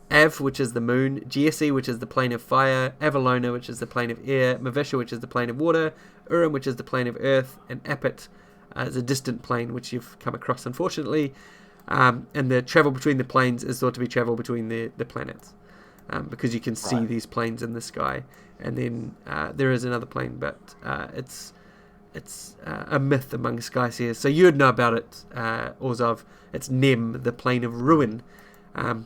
Av, which is the moon, GSE, which is the plane of fire, Avalona, which is the plane of air, Mavisha, which is the plane of water, Urim, which is the plane of earth, and Apit is a distant plane, which you've come across, unfortunately. And the travel between the planes is thought to be travel between the planets, because you can see these planes in the sky. And then there is another plane, but it's a myth among skyseers. So you would know about it, Orzhov. It's Nem, the plane of ruin.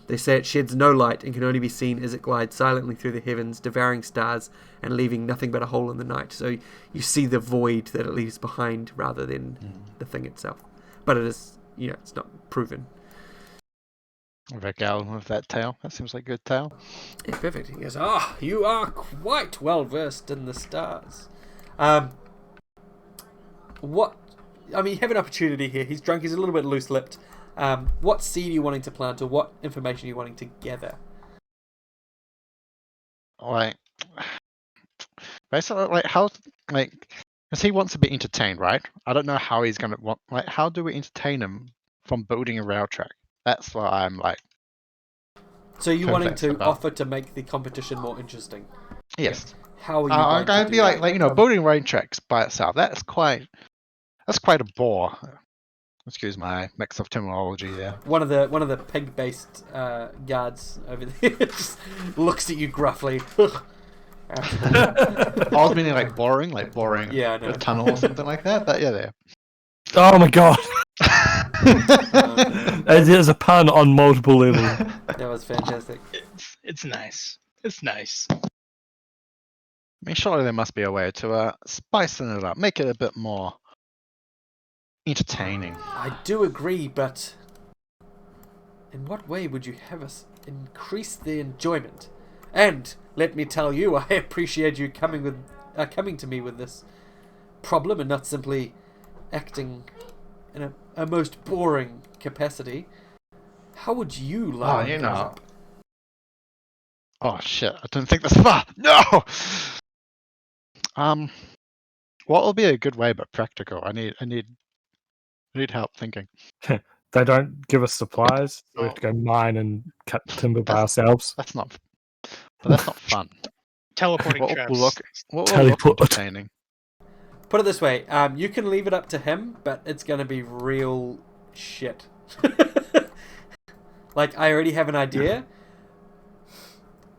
They say it sheds no light and can only be seen as it glides silently through the heavens, devouring stars and leaving nothing but a hole in the night. So you see the void that it leaves behind rather than the thing itself. But it is, it's not proven. Regale him with that tale. That seems like a good tale. Yeah, perfect. He goes, you are quite well versed in the stars. You have an opportunity here. He's drunk. He's a little bit loose-lipped. What seed are you wanting to plant, or what information are you wanting to gather? Basically, because he wants to be entertained, right? I don't know how he's gonna want. How do we entertain him from building a rail track? That's what I'm like. So you're wanting to about. offer to make the competition more interesting? Yes. Yeah. How are you? I'm going to be that? building rail tracks by itself. That's quite a bore. Excuse my mix of terminology there. One of the pig-based guards over there just looks at you gruffly. I was meaning boring yeah, no. a tunnel or something like that. But yeah, there. Oh my god! There's a pun on multiple levels. That was fantastic. It's nice. It's nice. I mean, surely there must be a way to spicing it up, make it a bit more entertaining. I do agree, but in what way would you have us increase the enjoyment? And let me tell you, I appreciate you coming to me with this problem and not simply acting in a most boring capacity. How would you like things up? Oh shit! I didn't think this far. No. What will be a good way but practical? I need help thinking. They don't give us supplies, so we have to go mine and cut timber by ourselves. That's not fun. Teleporting What traps. will look Teleport. entertaining? Put it this way, you can leave it up to him, but it's going to be real shit. I already have an idea,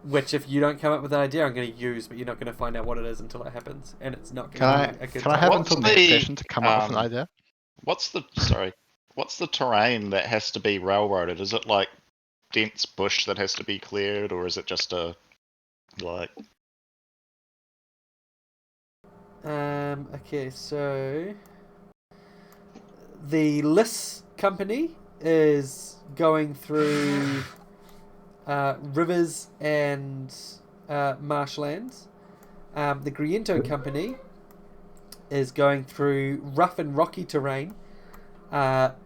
which if you don't come up with an idea, I'm going to use, but you're not going to find out what it is until it happens, and it's not going to be a good Can I time. have until next session to come up with an idea? What's the terrain that has to be railroaded? Is it like dense bush that has to be cleared, or is it just Okay, so the Liss company is going through rivers and marshlands. The Griento company is going through rough and rocky terrain, but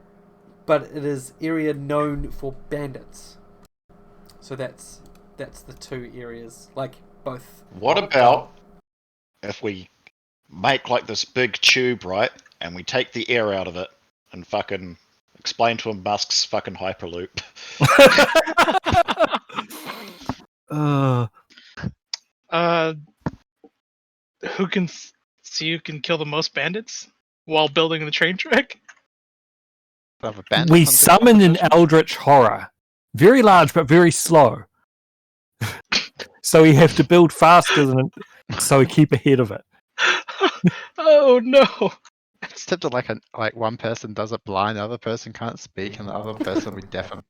it is area known for bandits. So that's that's the two areas, like both. What about if we make like this big tube, right, and we take the air out of it and fucking explain to him Musk's fucking hyperloop. Who can see who can kill the most bandits while building the train track? We summon an eldritch horror, very large but very slow. So we have to build faster than it, so we keep ahead of it. Oh no! Except that like one person does it blind, the other person can't speak, and the other person will be deafened.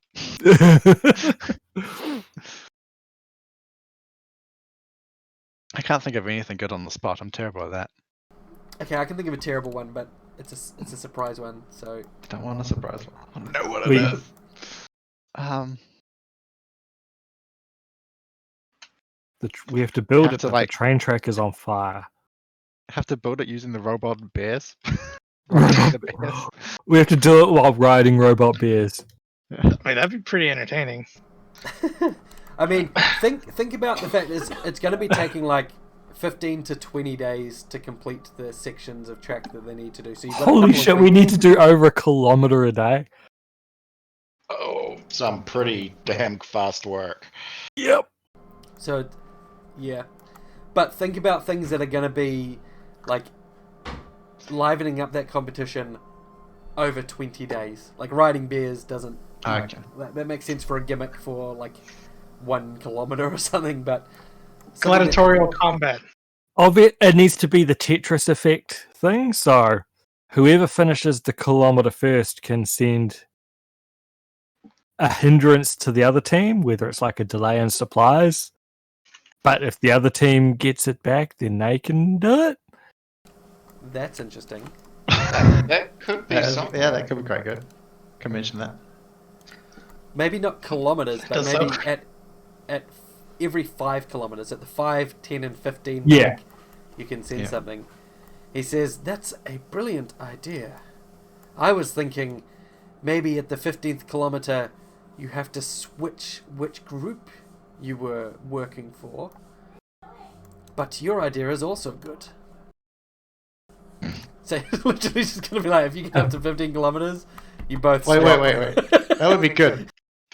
I can't think of anything good on the spot. I'm terrible at that. Okay, I can think of a terrible one, but it's a surprise one. So I don't want a surprise one. I know what We- it is. We have to build Have it, to, but like- the train track is on fire. Have to build it using the robot bears. The bears. We have to do it while riding robot bears. I mean, that'd be pretty entertaining. I mean, think about the fact that it's going to be taking like 15 to 20 days to complete the sections of track that they need to do. So you've got a Holy couple of shit, we weeks. need to do over 1 kilometer a day. Oh, some pretty damn fast work. Yep. So, yeah. But think about things that are going to be like livening up that competition over 20 days. Like riding bears doesn't. Okay. That makes sense for a gimmick for like 1 kilometer or something, but Gladiatorial combat. Of it needs to be the Tetris effect thing. So whoever finishes the kilometer first can send a hindrance to the other team, whether it's like a delay in supplies. But if the other team gets it back, then they can do it. That's interesting. That could be something. Yeah, that could be quite good. Can mention that. Maybe not kilometers, but Does maybe that- at every 5 kilometers, at the 5, 10, and 15 Yeah. mark, you can send Yeah. something. He says, that's a brilliant idea. I was thinking maybe at the 15th kilometer you have to switch which group you were working for. But your idea is also good. So literally just going to be like, if you get up to 15 kilometers, you both Wait. swap. That would be good.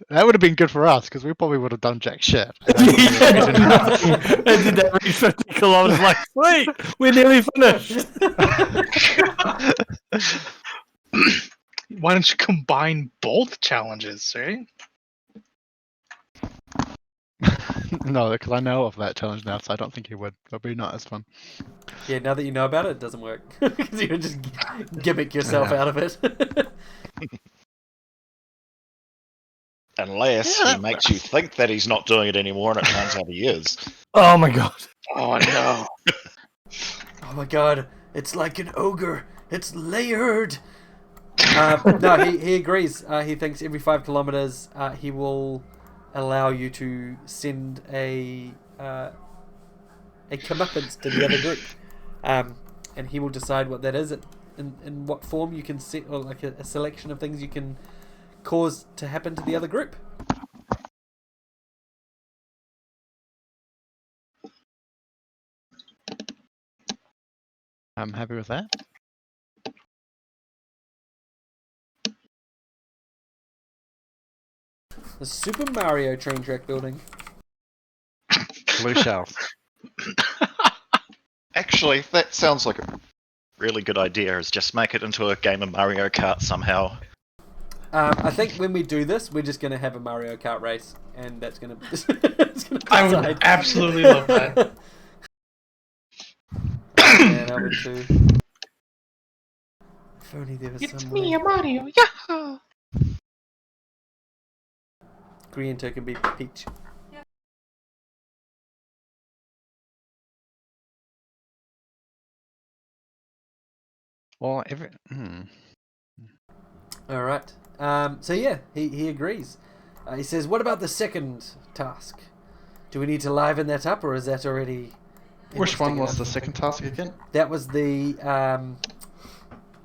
That would have been good for us because we probably would have done jack shit. And did that reach 50 kilometers? Like, sweet, we're nearly finished. Why don't you combine both challenges, right? No, because I know of that challenge now, so I don't think he would. That'd be not as fun. Yeah, now that you know about it, it doesn't work. Because you would just gimmick yourself out of it. Unless he makes you think that he's not doing it anymore and it turns out he is. Oh my god. Oh no! Oh my god, it's like an ogre. It's layered. No, he agrees. He thinks every 5 kilometers he will allow you to send a comeuppance to the other group. And he will decide what that is in what form you can set, or like a selection of things you can cause to happen to the other group. I'm happy with that. The Super Mario train track building. Blue shells. Actually, that sounds like a really good idea, is just make it into a game of Mario Kart somehow. I think when we do this, we're just going to have a Mario Kart race, and that's going to. I would absolutely love that. Yeah, that would too. If only there was some way. Mario. Yeah. Griento can be Peach. Well, All right. So yeah, he agrees. He says, "What about the second task? Do we need to liven that up, or is that already?" Which one interesting was the enough? second task again? That was the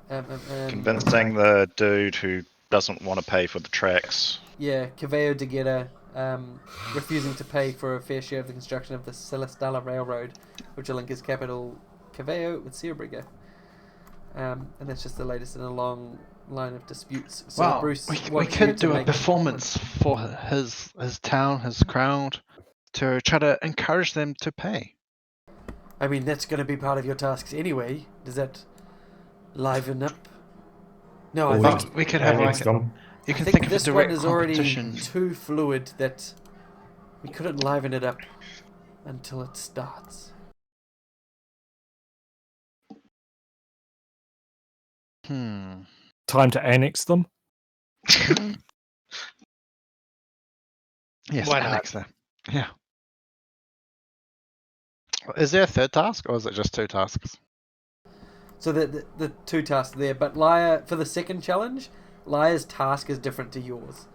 Convincing the dude who doesn't want to pay for the tracks. yeah, Caveo de Guerra, refusing to pay for a fair share of the construction of the Celestala Railroad, which will link his capital Caveo with Cerebriga. And that's just the latest in a long line of disputes. So Well, Bruce we wants you could to do a make performance for his town, his crowd, to try to encourage them to pay. I mean, that's going to be part of your tasks anyway. Does that liven up? No, I think We could have like them. you I can think think of a this one direct is already competition. too fluid that we couldn't liven it up until it starts. Time to annex them. Yes, Why not? annex them. Yeah. Is there a third task, or is it just 2 tasks? So the 2 tasks there, but Lyre, for the second challenge, Lyre's task is different to yours.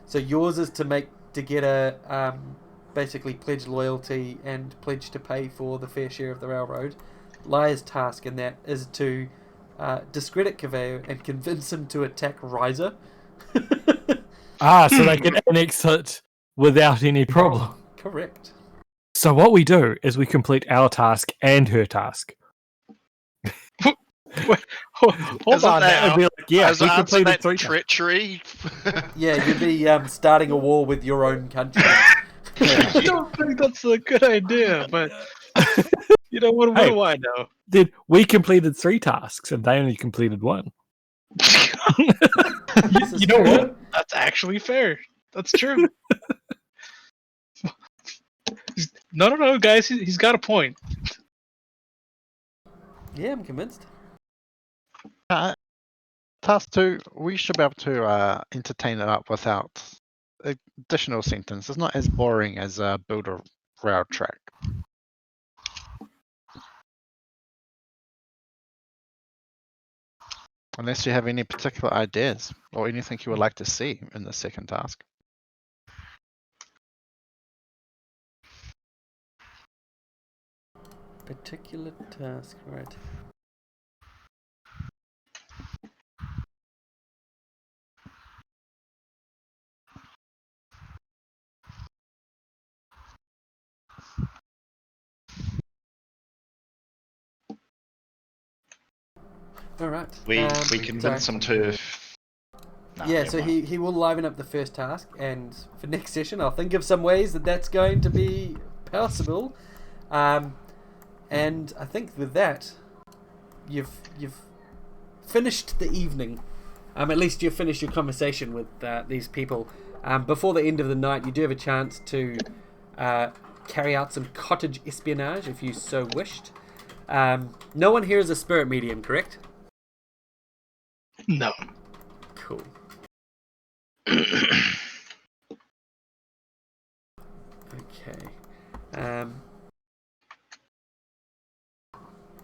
So yours is to get a basically pledge loyalty and pledge to pay for the fair share of the railroad. Lyre's task in that is to discredit Caveo and convince him to attack Riser. So they can annex it without any problem. Correct. So what we do is we complete our task and her task. Hold on now. Be like, yeah, As we answer completed that 3 tasks. treachery. Yeah, you'd be starting a war with your own country. I don't think that's a good idea, but you know what? What Hey. do I know? Then we completed 3 tasks and they only completed 1. This is You know true. what? That's actually fair. That's true. No, guys. He's got a point. Yeah, I'm convinced. Task 2, we should be able to entertain it up without additional sentence. It's not as boring as build a rail track. Unless you have any particular ideas or anything you would like to see in the second task. Particular task, right. All right. We convince him to. Nah, Yeah, never so mind. he will liven up the first task, and for next session, I'll think of some ways that's going to be possible. And I think with that, you've finished the evening. At least you've finished your conversation with these people. Before the end of the night, you do have a chance to carry out some cottage espionage if you so wished. No one here is a spirit medium, correct? No. Cool. Okay.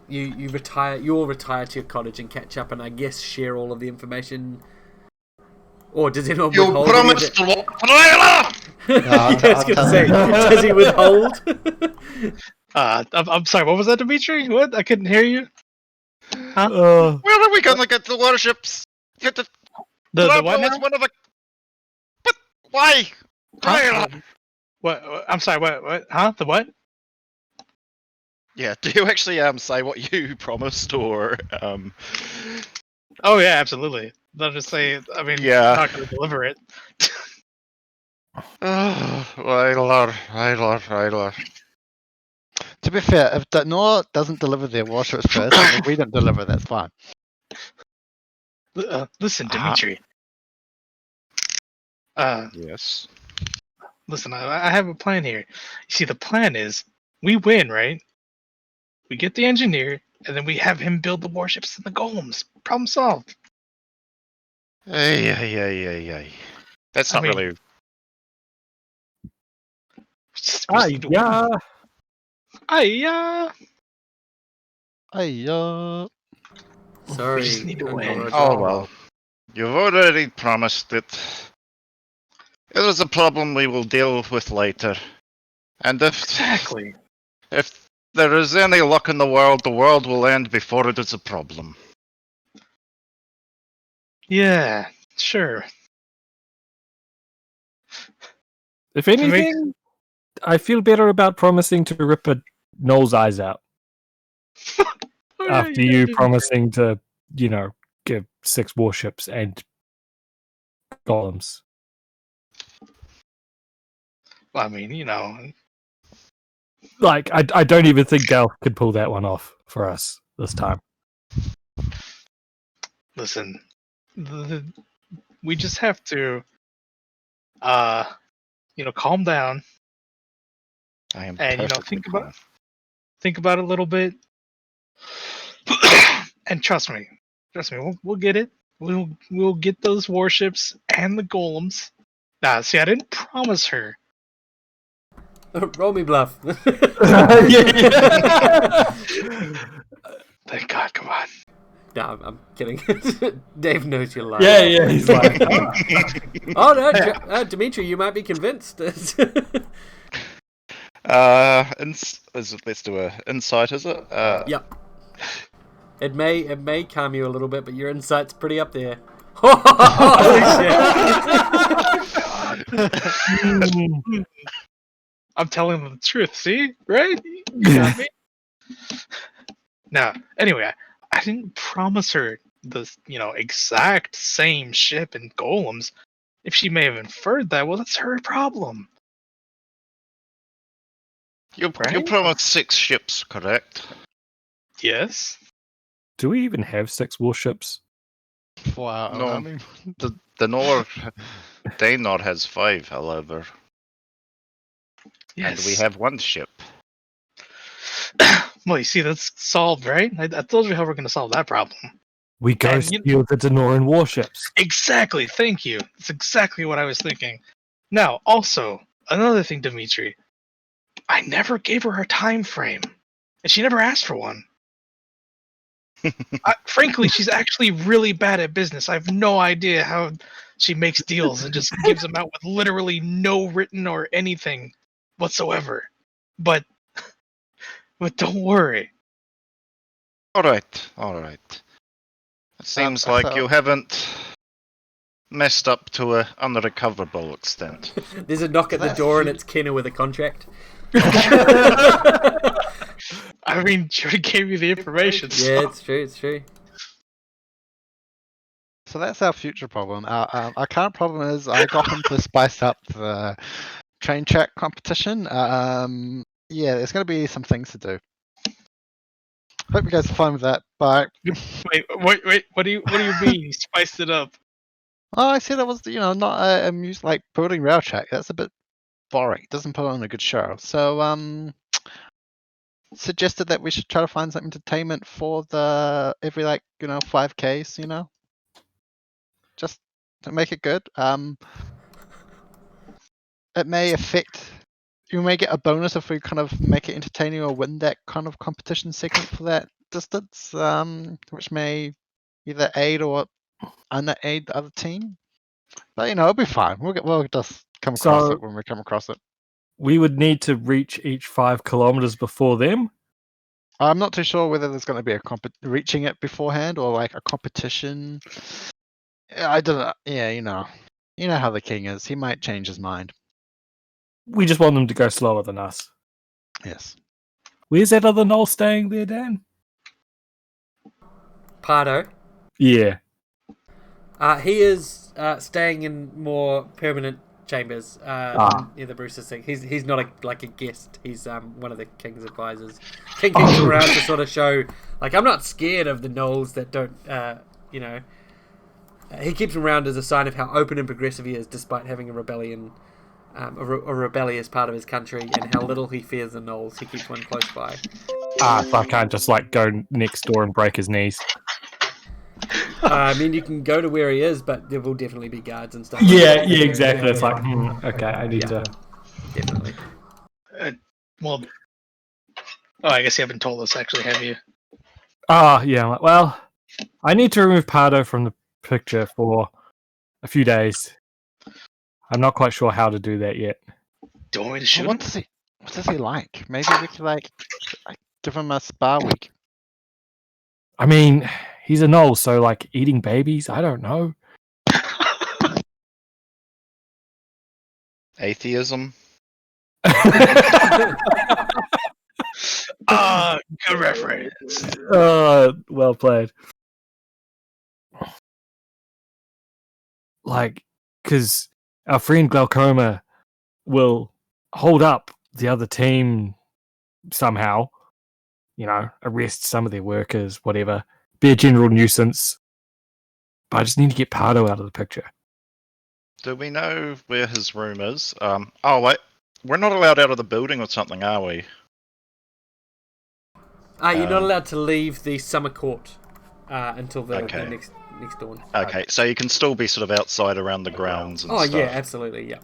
You retire. You all retire to your cottage and catch up, and I guess share all of the information. Or does anyone You withhold? promised to look for Layla! Yeah, I was going to say, does he withhold? I'm sorry. What was that, Dimitri? What? I couldn't hear you. Huh? Where are we gonna get the warships? Get the The what Bravo now? is one of a. But why? Huh? Layla! What? I'm sorry. What? Huh? The what? Yeah, do you actually say what you promised, or Oh yeah, absolutely. They'll just say. I mean, Yeah. I'm not going to deliver it. Layla. To be fair, if Nora doesn't deliver their warships first, and if we don't deliver, that's fine. Listen, Uh-huh. Dimitri. Yes. Listen. I have a plan here. You see, the plan is we win, right? We get the engineer, and then we have him build the warships and the golems. Problem solved. Ay. That's I not mean, really. We just need to win. Yeah. Aye, Sorry, We just need to Uncle win. Roger. Oh well. You've already promised it. It is a problem we will deal with later. And Exactly. if there is any luck in the world will end before it is a problem. Yeah, sure. If anything, I feel better about promising to rip a Noel's eyes out after you promising to, give 6 warships and golems. I mean, Like, I don't even think Delph could pull that one off for us this time. listen, we just have to, calm down I am and perfectly calm. think about it a little bit, and trust me, we'll get it. We'll get those warships and the golems. Nah, see, I didn't promise her. Roll me bluff. Thank God, come on. No, I'm kidding. Dave knows you're lying. Yeah, he's like, oh no, Dimitri, you might be convinced. Let's do a insight, is it? Yep. It may calm you a little bit, but your insight's pretty up there. Holy shit! I'm telling them the truth. See, right? You got me. Now, anyway, I didn't promise her the exact same ship and golems. If she may have inferred that, well, that's her problem. You Right? promised 6 ships, correct? Yes. do we even have 6 warships? Wow. No. I mean, The Nord, Daynor has 5, however, Yes. and we have 1 ship. Well, you see, that's solved, right? I told you how we're going to solve that problem. We go And steal the Denoran warships. Exactly. Thank you. That's exactly what I was thinking. Now, also, another thing, Dimitri. I never gave her a time frame, and she never asked for one. Frankly, she's actually really bad at business. I have no idea how she makes deals and just gives them out with literally no written or anything whatsoever. But don't worry. All right. It seems like you haven't messed up to an unrecoverable extent. There's a knock at the door, and it's Kenna with a contract. I mean, she already gave you the information. Yeah, it's true. So that's our future problem. Our current problem is I got him to spice up the train check competition. Yeah, there's going to be some things to do. Hope you guys are fine with that. Bye. Wait. What do you mean? You spiced it up. Oh, I said it was, not amused like building rail track. That's a bit boring. Doesn't put on a good show. So, suggested that we should try to find some entertainment for the every 5Ks. Just to make it good. It may affect. You may get a bonus if we kind of make it entertaining or win that kind of competition segment for that distance, which may either aid or unaid the other team. But it'll be fine. We'll just come across it when we come across it. We would need to reach each 5 kilometers before them. I'm not too sure whether there's going to be reaching it beforehand or like a competition. I don't know. Yeah, you know how the king is. He might change his mind. We just want them to go slower than us. Yes. Where's that other Noel staying there, Dan? Pardo. Yeah. He is staying in more permanent chambers near the Brewster's thing. He's not a guest. He's one of the king's advisors. King keeps him around to sort of show, I'm not scared of the Knolls that don't, he keeps him around as a sign of how open and progressive he is, despite having a rebellion, a rebellious part of his country, and how little he fears the Knolls. He keeps one close by. So I can't just go next door and break his knees. I mean, you can go to where he is, but there will definitely be guards and stuff. Yeah, exactly. It's okay, I need to. Definitely. I guess you haven't told us, actually, have you? Yeah. Well, I need to remove Pardo from the picture for a few days. I'm not quite sure how to do that yet. Do you want me to shoot him? What does he like? Maybe we could give him a spa week. I mean, he's a Knoll, so eating babies, I don't know. Atheism. Good reference. Well played. Like, because our friend Glaucoma will hold up the other team somehow, arrest some of their workers, whatever, be a general nuisance. But I just need to get Pardo out of the picture. Do we know where his room is? Oh, wait. We're not allowed out of the building or something, are we? You're not allowed to leave the summer court until the Okay. next dawn. Okay, so you can still be sort of outside around the grounds and stuff. Oh, yeah, absolutely, yeah.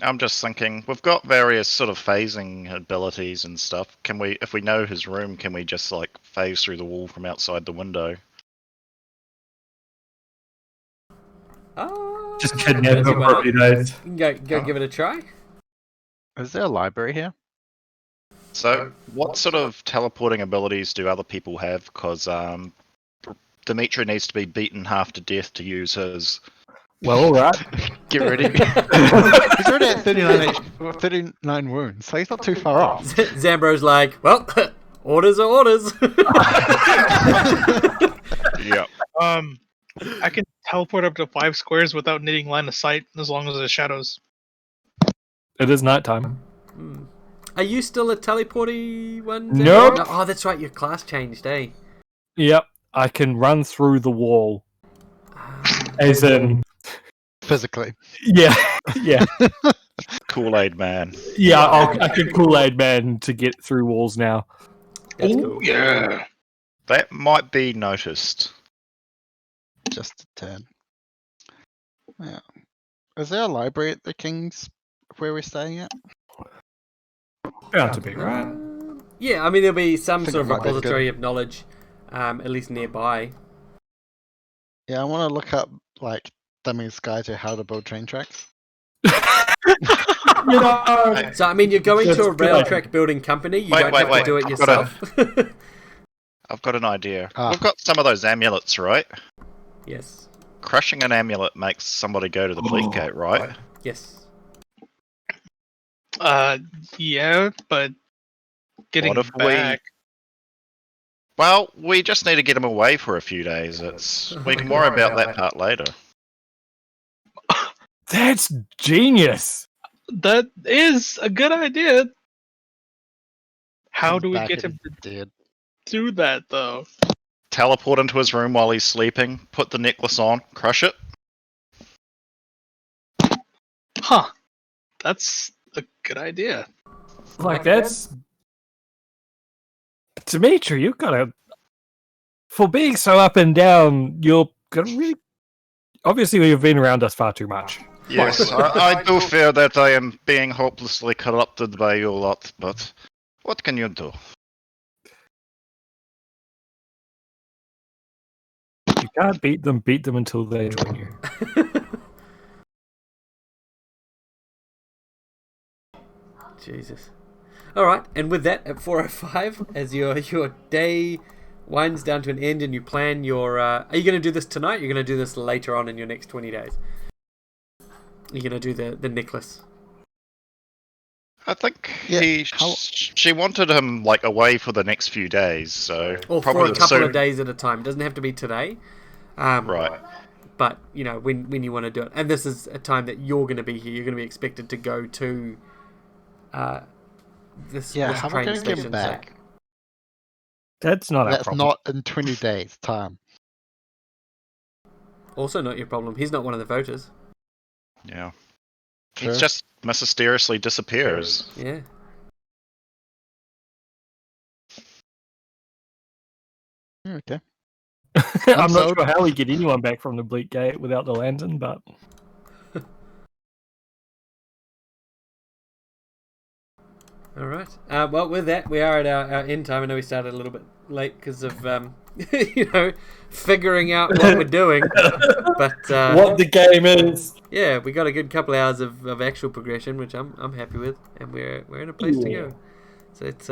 I'm just thinking, we've got various sort of phasing abilities and stuff. Can we, if we know his room, can we just, like, phase through the wall from outside the window? Just kidnap him for a few days. You can go give it a try. Is there a library here? So, what sort of teleporting abilities do other people have? Because Dimitri needs to be beaten half to death to use his. Well, all right. Get ready. He's already at 39 wounds, so he's not too far off. Zambro's like, well, orders are orders. Yeah. I can teleport up to 5 squares without needing line of sight, as long as there's shadows. It is nighttime. Are you still a teleporty one? Nope. No, oh, that's right. Your class changed, eh? Yep. I can run through the wall. As in... Physically. Yeah. Yeah. Kool-Aid man. Yeah, I can Kool-Aid man to get through walls now. That's cool. Yeah. That might be noticed. Just a turn. Yeah. Is there a library at the King's where we're staying at? Bound to be, right? Yeah, I mean, there'll be some think sort of it might be repository of knowledge, at least nearby. Yeah, I want to look up, like, Dummy's Guide to How to Build Train Tracks. So, I mean, you're going to a rail track building company. You don't have to do it yourself. I've got an idea. Ah. We've got some of those amulets, right? Yes. Crushing an amulet makes somebody go to the Bleak Gate, right? Yes. Yeah, but getting What if back. Well, we just need to get him away for a few days. We can worry about that part later. That's genius. That is a good idea. How He's do we back get and him to dead. do that, though? Teleport into his room while he's sleeping, put the necklace on, crush it. Huh. That's a good idea. Like, that's... Dimitri, you've got to... For being so up and down, you're going to really... Obviously, you've been around us far too much. Yes, I do fear that I am being hopelessly corrupted by you lot, but what can you do? You can't beat them until they join you. Jesus. All right, and with that, at 4:05, as your day winds down to an end, and you plan your. Are you going to do this tonight? Or are you going to do this later on in your next 20 days? Are you going to do the necklace? I think Yeah, she wanted him like away for the next few days, so Or for probably a couple soon. of days at a time. It doesn't have to be today. Right. But, when you want to do it. And this is a time that you're going to be here. You're going to be expected to go to this Yeah, how am I train going to get station. him back? That's not our That's problem. not in 20 days' time. Also not your problem. He's not one of the voters. Yeah. Sure. He just mysteriously disappears. Yeah. Okay. I'm not sold. sure how we get anyone back from the Bleak Gate without the lantern, but... All right. Well, with that, we are at our end time. I know we started a little bit late because of, figuring out what we're doing. But what the game is. yeah, we got a good couple hours of actual progression, which I'm happy with, and we're in a place to go. So it's